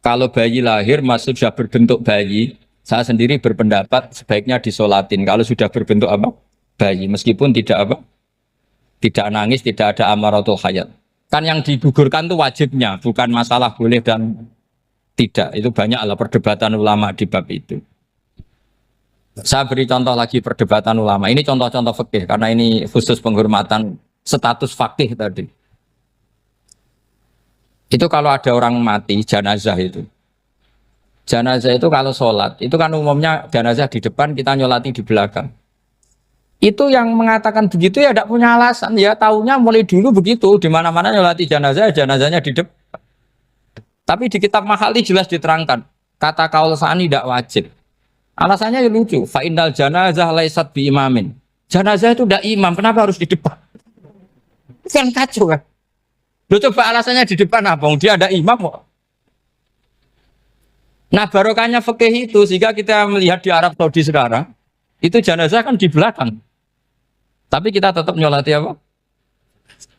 kalau bayi lahir masih sudah berbentuk bayi, saya sendiri berpendapat sebaiknya disolatin kalau sudah berbentuk bayi meskipun tidak nangis, tidak ada amaratul hayat. Kan yang digugurkan itu wajibnya, bukan masalah boleh dan tidak. Itu banyaklah perdebatan ulama di bab itu. Saya beri contoh lagi perdebatan ulama. Ini contoh-contoh fikih karena ini khusus penghormatan status fakih tadi. Itu kalau ada orang mati jenazah itu. Jenazah itu kalau sholat, itu kan umumnya jenazah di depan, kita nyolati di belakang. Itu yang mengatakan begitu ya tidak punya alasan, ya taunya mulai dulu begitu, di mana-mana nyolati jenazah, jenazahnya di depan. Tapi di kitab Mahali jelas diterangkan, kata kaul sani tidak wajib. Alasannya ya lucu, fa innal janazah laisat bi imamin. Jenazah itu tidak imam, kenapa harus di depan? Kan kacau kan? Lu coba alasannya di depan apa? Dia ada imam kok. Nah barokahnya fikih itu, sehingga kita melihat di Arab Saudi sekarang, itu jenazah kan di belakang. Tapi kita tetap nyolati apa?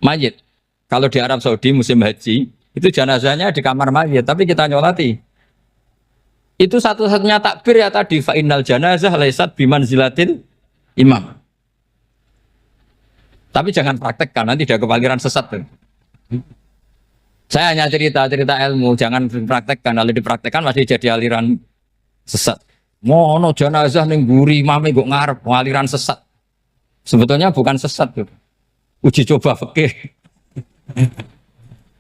Mayit. Kalau di Arab Saudi musim haji, itu jenazahnya di kamar mayit, tapi kita nyolati. Itu satu-satunya takbir ya tadi, fa innal janazah laisat bimanzilatil imam. Tapi jangan praktekkan, nanti dia kepaliran sesat. Saya hanya cerita ilmu, jangan dipraktekkan. Kalau dipraktekkan masih jadi aliran sesat. Mono jenazah ning mburi imame kok ngarep aliran sesat. Sebetulnya bukan sesat tuh. Uji coba fikih.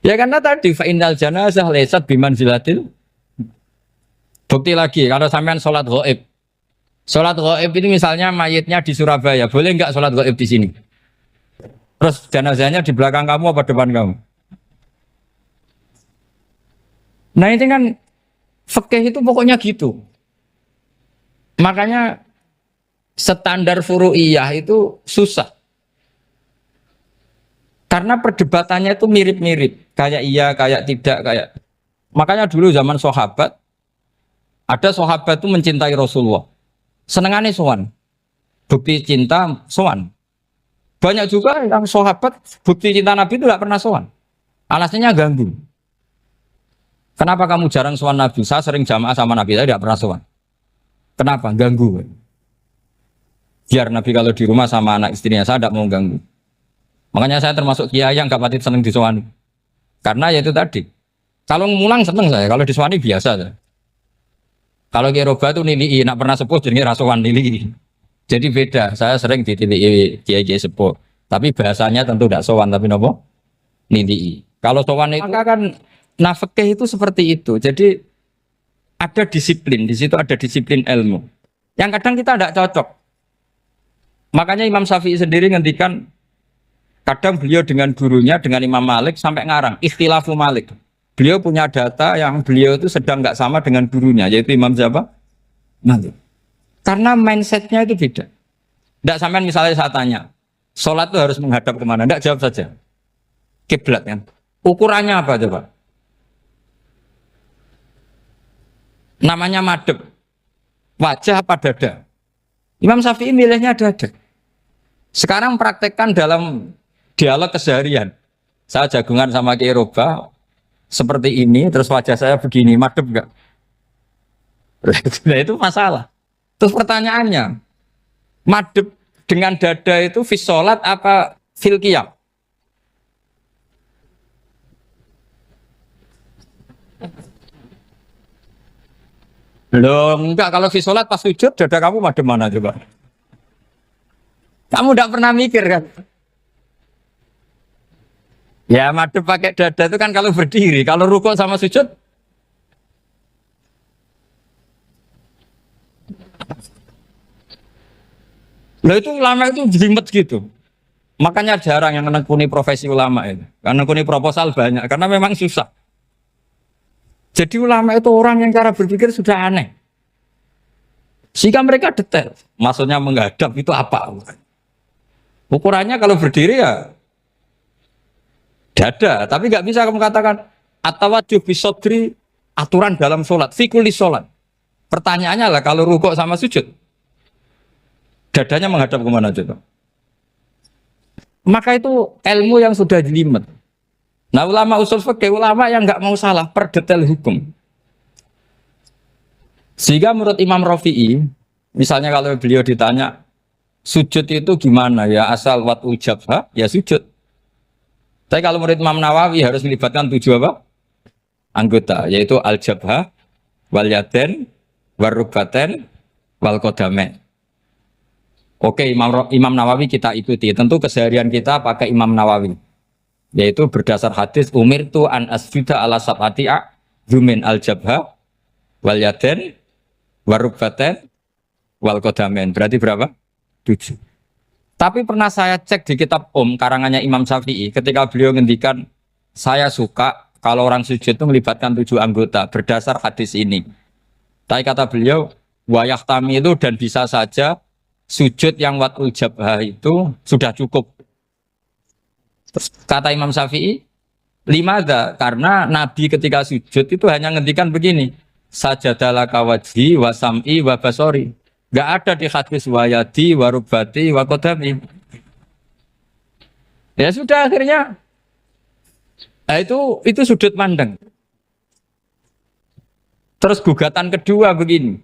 Ya karena tadi fa innal janazah laisat bimanzilatil. Bukti lagi kalau sampean sholat ghaib. Sholat ghaib itu misalnya mayitnya di Surabaya, boleh enggak sholat ghaib di sini? Terus jenazahnya di belakang kamu apa depan kamu? Nah ini kan fikih itu pokoknya gitu. Makanya standar furu'iyah itu susah. Karena perdebatannya itu mirip-mirip. Kayak iya, kayak tidak, kayak. Makanya dulu zaman sahabat, ada sahabat itu mencintai Rasulullah. Senengannya sowan. Bukti cinta sowan. Banyak juga yang sahabat bukti cinta Nabi itu tidak pernah sowan. Alasannya ganggu. Kenapa kamu jarang sowan Nabi? Saya sering jamaah sama Nabi, saya tidak pernah sowan. Kenapa? Ganggu. Biar Nabi kalau di rumah sama anak istrinya, saya tidak mau ganggu. Makanya saya termasuk kiai yang gak pati seneng disowani. Karena ya itu tadi. Kalau ngulang seneng saya, kalau disowani biasa saya. Kalau Kiai Roba itu nilai, nak pernah sepuh jadi rasuan nilai. Jadi beda, saya sering ditilii Kiai sepuh. Tapi bahasanya tentu tidak sowan, tapi nopo nilai. Kalau sowan itu maka kan nafkah itu seperti itu. Jadi ada disiplin, di situ ada disiplin ilmu. Yang kadang kita tidak cocok. Makanya Imam Syafi'i sendiri ngendikan, kadang beliau dengan gurunya, dengan Imam Malik sampai ngarang ikhtilafu Malik. Beliau punya data yang beliau itu sedang nggak sama dengan gurunya, yaitu Imam siapa? Malik. Karena mindsetnya itu beda. Tidak sampai misalnya saya tanya, sholat itu harus menghadap kemana? Tidak, jawab saja. Kiblat kan. Ukurannya apa coba? Namanya madhep. Wajah apa dada? Imam Syafi'i milihnya dada. Sekarang praktekkan dalam dialog keseharian. Saya jagungan sama Kiai Roba seperti ini, terus wajah saya begini, madhep enggak? Nah, itu masalah. Terus pertanyaannya, madhep dengan dada itu fis sholat apa fil qiyam? Loh, enggak, kalau fis sholat pas sujud, dada kamu madhep mana coba? Kamu enggak pernah mikir kan? Ya madhep pakai dada itu kan kalau berdiri, kalau rukuk sama sujud. Loh itu ulama itu jelimet gitu. Makanya jarang yang menekuni profesi ulama itu. Karena menekuni proposal banyak, karena memang susah. Jadi ulama itu orang yang cara berpikir sudah aneh. Sehingga mereka detail. Maksudnya menghadap itu apa? Ukurannya kalau berdiri ya dada, tapi nggak bisa kamu katakan atawajjuh bisodri aturan dalam sholat, fikuli sholat. Pertanyaannya lah kalau rukuk sama sujud, dadanya menghadap kemana coba? Maka itu ilmu yang sudah jelimet. Nah ulama usul fikih, ulama yang nggak mau salah per detail hukum. Sehingga menurut Imam Rafi'i, misalnya kalau beliau ditanya sujud itu gimana ya, asal watul jabha ya sujud. Tapi kalau murid Imam Nawawi harus melibatkan 7 apa? Anggota, yaitu al-jabhah, wal yaden, warrubaten, wal qadamain. Oke, Imam Nawawi kita ikuti. Tentu keseharian kita pakai Imam Nawawi. Yaitu berdasar hadis umirtu an asjuda ala sab'ati a'zumin al-jabhah, wal yaden, warrubaten, wal qadamain. Berarti berapa? 7. Tapi pernah saya cek di kitab karangannya Imam Syafi'i, ketika beliau ngendikan, saya suka kalau orang sujud itu melibatkan 7 anggota berdasar hadis ini. Tapi kata beliau, wayah tami itu dan bisa saja sujud yang watul jabhah itu sudah cukup. Terus kata Imam Syafi'i, limada, karena Nabi ketika sujud itu hanya ngendikan begini, sajadalaka wajhi wa sam'i wa basori. Gak ada di hadis wayadi, warubati, wakodami. Ya sudah akhirnya. Nah, itu sudut pandang. Terus gugatan kedua begini.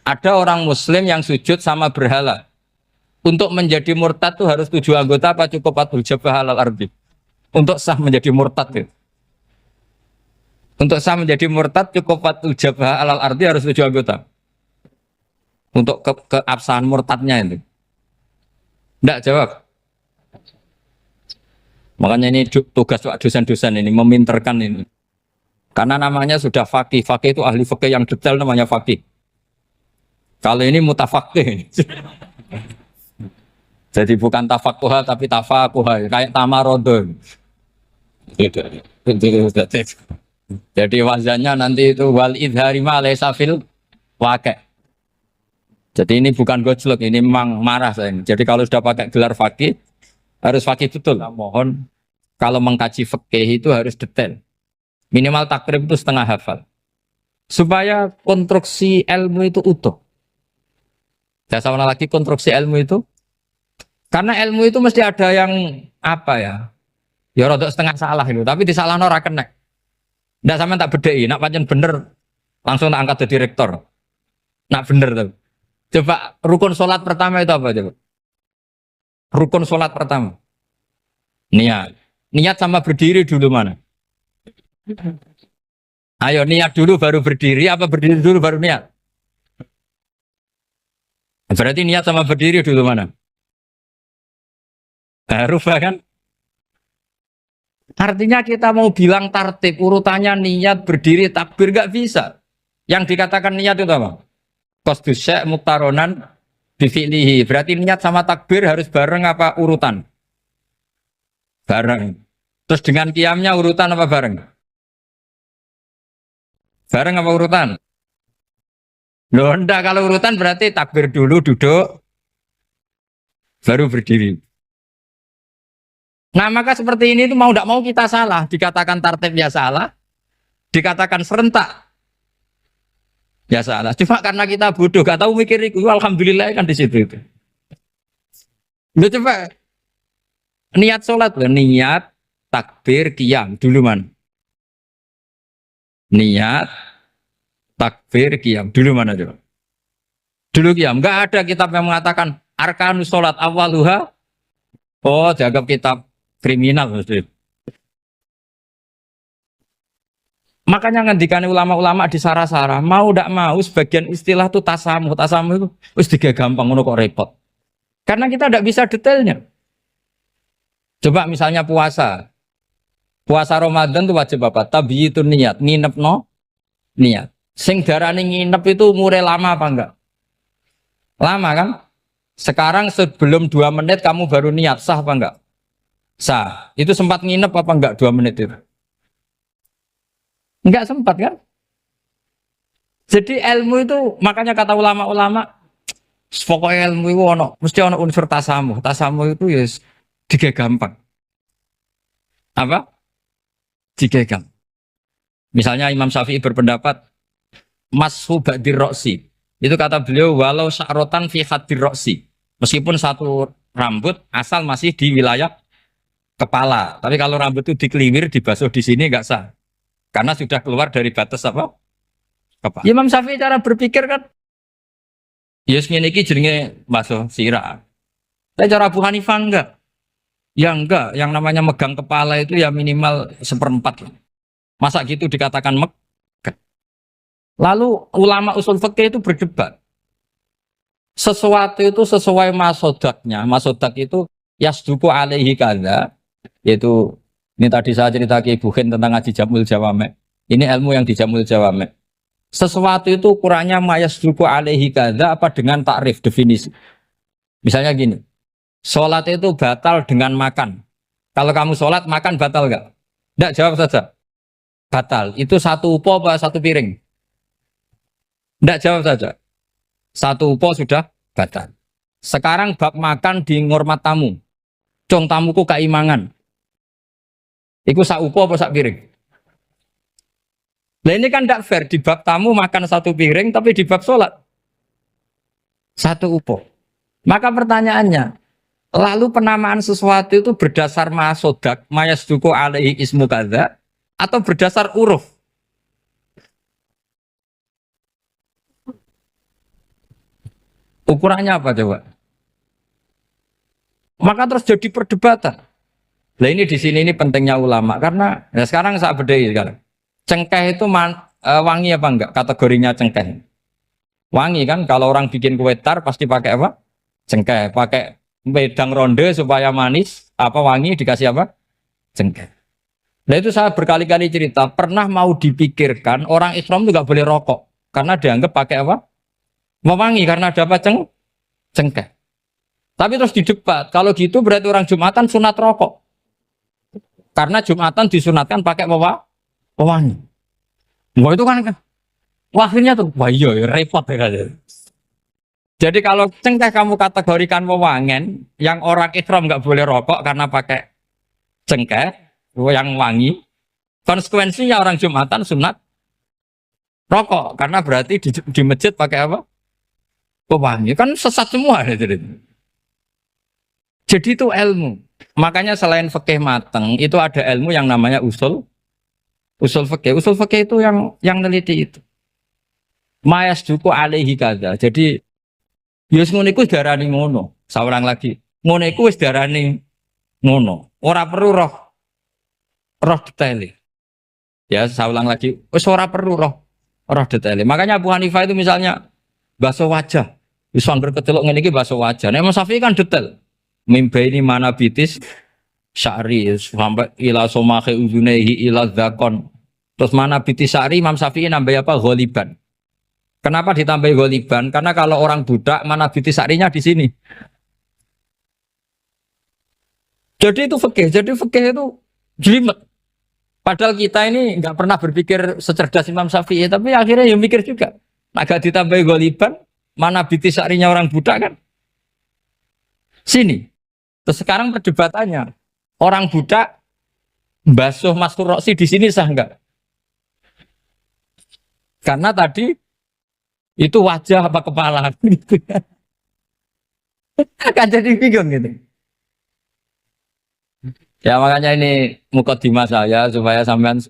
Ada orang Muslim yang sujud sama berhala. Untuk menjadi murtad itu harus 7 anggota apa cukup watul jabhah alal ardi? Untuk sah menjadi murtad itu. Untuk sah menjadi murtad cukup watul jabhah alal ardi harus 7 anggota. Untuk keabsahan murtadnya itu. Tidak jawab. Makanya ini tugas dosen-dosen ini meminterkan ini. Karena namanya sudah faqih. Faqih itu ahli faqih yang detail namanya faqih. Kalau ini mutafaqih. Jadi bukan tafakuha tapi tafakuha. Kayak tamarodon. Jadi wazannya nanti itu wal idhari ma laysa fil waqi'. Jadi ini bukan gojlok, ini memang marah saya. Jadi kalau sudah pakai gelar fakih, harus fakih betul. Nah, mohon kalau mengkaji fikih itu harus detail. Minimal takrib itu setengah hafal. Supaya konstruksi ilmu itu utuh. Saya sama lagi konstruksi ilmu itu. Karena ilmu itu mesti ada yang apa ya? Ya rodok setengah salah itu, tapi disalah ora kena. Ndak sampean tak bedheki, nak pancen bener langsung tak angkat jadi rektor. Nak bener tuh. Coba rukun sholat pertama itu apa coba? Rukun sholat pertama. Niat. Niat sama berdiri dulu mana? Ayo niat dulu baru berdiri, apa berdiri dulu baru niat? Berarti niat sama berdiri dulu mana? Rubah kan? Artinya kita mau bilang tartib urutannya niat berdiri takbir gak bisa. Yang dikatakan niat itu apa? Qasdus syai' muktaronan bifi'lihi. Berarti niat sama takbir harus bareng apa urutan? Bareng. Terus dengan qiyamnya urutan apa bareng? Bareng apa urutan? Loh enggak, kalau urutan berarti takbir dulu duduk baru berdiri. Nah maka seperti ini itu mau tidak mau kita salah. Dikatakan tartibnya salah, dikatakan serentak ya salah. Cuma karena kita bodoh, gak tahu mikir itu. Alhamdulillah kan di situ itu. Lu coba niat sholat, niat takbir qiyam dulu man. Niat takbir qiyam dulu mana coba? Dulu qiyam. Enggak ada kitab yang mengatakan arkanus sholat awaluha. Oh, dianggap kitab kriminal maksudnya. Makanya ngendikane ulama-ulama di Sarah-Sarah, mau tidak mau sebagian istilah itu tasamuh itu wis gampang ngono kok repot. Karena kita tidak bisa detailnya. Coba misalnya puasa. Puasa Ramadan itu wajib apa? Tabyitun niat, nginep no niat. Sing darane nginep itu umure lama apa enggak? Lama kan? Sekarang sebelum 2 menit kamu baru niat, sah apa enggak? Sah. Itu sempat nginep apa enggak 2 menit itu? Enggak sempat kan? Jadi ilmu itu makanya kata ulama-ulama pokoknya ilmu itu mesti ono unsur tasamuh. Tasamuh itu ya tiga gampang. Apa? Tiga gampang. Misalnya Imam Syafi'i berpendapat mashu ba'dir roksi. Itu kata beliau walau sya'rotan fi hadir roksi. Meskipun satu rambut asal masih di wilayah kepala. Tapi kalau rambut itu dikeliwir, dibasuh di sini enggak sah. Karena sudah keluar dari batas apa? Kepala. Imam Syafi'i cara berpikir kan yes ngene iki jenenge basuh sirah. Tapi cara Abu Hanifah enggak. Ya enggak, yang namanya megang kepala itu ya minimal 1/4. Masa gitu dikatakan megah. Lalu ulama usul fikih itu berdebat. Sesuatu itu sesuai masodaknya. Masodak itu yasduku alaihi kadza, yaitu ini tadi saya cerita ke Ibu Khin tentang ngaji Jamul Jawame. Ini ilmu yang di Jamul Jawame. Sesuatu itu ukurannya mayasduku alaihi kadza apa dengan takrif definisi. Misalnya gini, sholat itu batal dengan makan. Kalau kamu sholat makan batal enggak? Enggak, jawab saja. Batal. Itu satu upo apa satu piring? Enggak, jawab saja. Satu upo sudah batal. Sekarang bab makan di ngormat tamu. Cong tamuku keimangan. Iku sak upo apa sak piring? Nah ini kan tidak fair, di bab tamu makan satu piring, tapi di bab sholat satu upo. Maka pertanyaannya, lalu penamaan sesuatu itu berdasar masodak, mayasduku alaihi ismu kadza, atau berdasar uruf? Ukurannya apa coba? Maka terus jadi perdebatan. Nah ini di sini ini pentingnya ulama karena ya sekarang saya bedai sekarang. Cengkeh itu wangi apa enggak? Kategorinya cengkeh. Wangi kan kalau orang bikin kue tar pasti pakai apa? Cengkeh, pakai wedang ronde supaya manis, apa wangi dikasih apa? Cengkeh. Nah itu saya berkali-kali cerita, pernah mau dipikirkan orang Islam itu enggak boleh rokok karena dianggap pakai apa? Mewangi karena ada apa? Cengkeh. Tapi terus didebat, kalau gitu berarti orang Jumatan sunat rokok. Karena Jumatan disunatkan pakai pewangi. Wah itu kan akhirnya tuh, wah iya repot ya. Jadi kalau cengkeh kamu kategorikan pewangen, yang orang Islam nggak boleh rokok karena pakai cengkeh yang wangi. Konsekuensinya orang Jumatan sunat rokok karena berarti di masjid pakai apa? Pewangi. Kan sesat semua ya. Jadi itu ilmu. Makanya selain fikih mateng, itu ada ilmu yang namanya usul Usul fikih. Usul fikih itu yang neliti itu. Mayas duku alaihi kada. Jadi yus ngono iku darani ngono. Saurang lagi. Ngono iku wis darani ngono. Ora perlu roh detail. Ya, saya ulang lagi. Wis ora perlu roh detail. Makanya Abu Hanifah itu misalnya basuh wajah. Wis angger kecelok ngene iki basuh wajah. Nek Imam Syafi'i kan detail. Mimba ini mana bitis sya'ri sampai ila somahe uzunehi ila dzakon. Terus mana bitis sya'ri Imam Syafi'i nambah apa? Ghaliban. Kenapa ditambah ghaliban? Karena kalau orang budak mana bitis sya'rinya di sini. Jadi itu fikih. Jadi fikih itu jelimet. Padahal kita ini nggak pernah berpikir secerdas Imam Syafi'i, tapi akhirnya ya mikir juga. Agak ditambah ghaliban, mana bitis sya'rinya orang budak kan? Sini. Terus sekarang perdebatannya, orang budak basuh Mastur Roksi di sini sah enggak? Karena tadi itu wajah apa kepala gitu. Kan jadi bingung gitu. Ya makanya ini mukadimah saya supaya sampean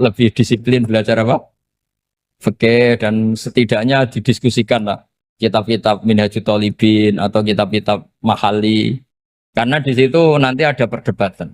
lebih disiplin belajar fikih dan setidaknya didiskusikan lah kitab-kitab Minhajut Thalibin atau kitab-kitab Mahali. Karena di situ nanti ada perdebatan.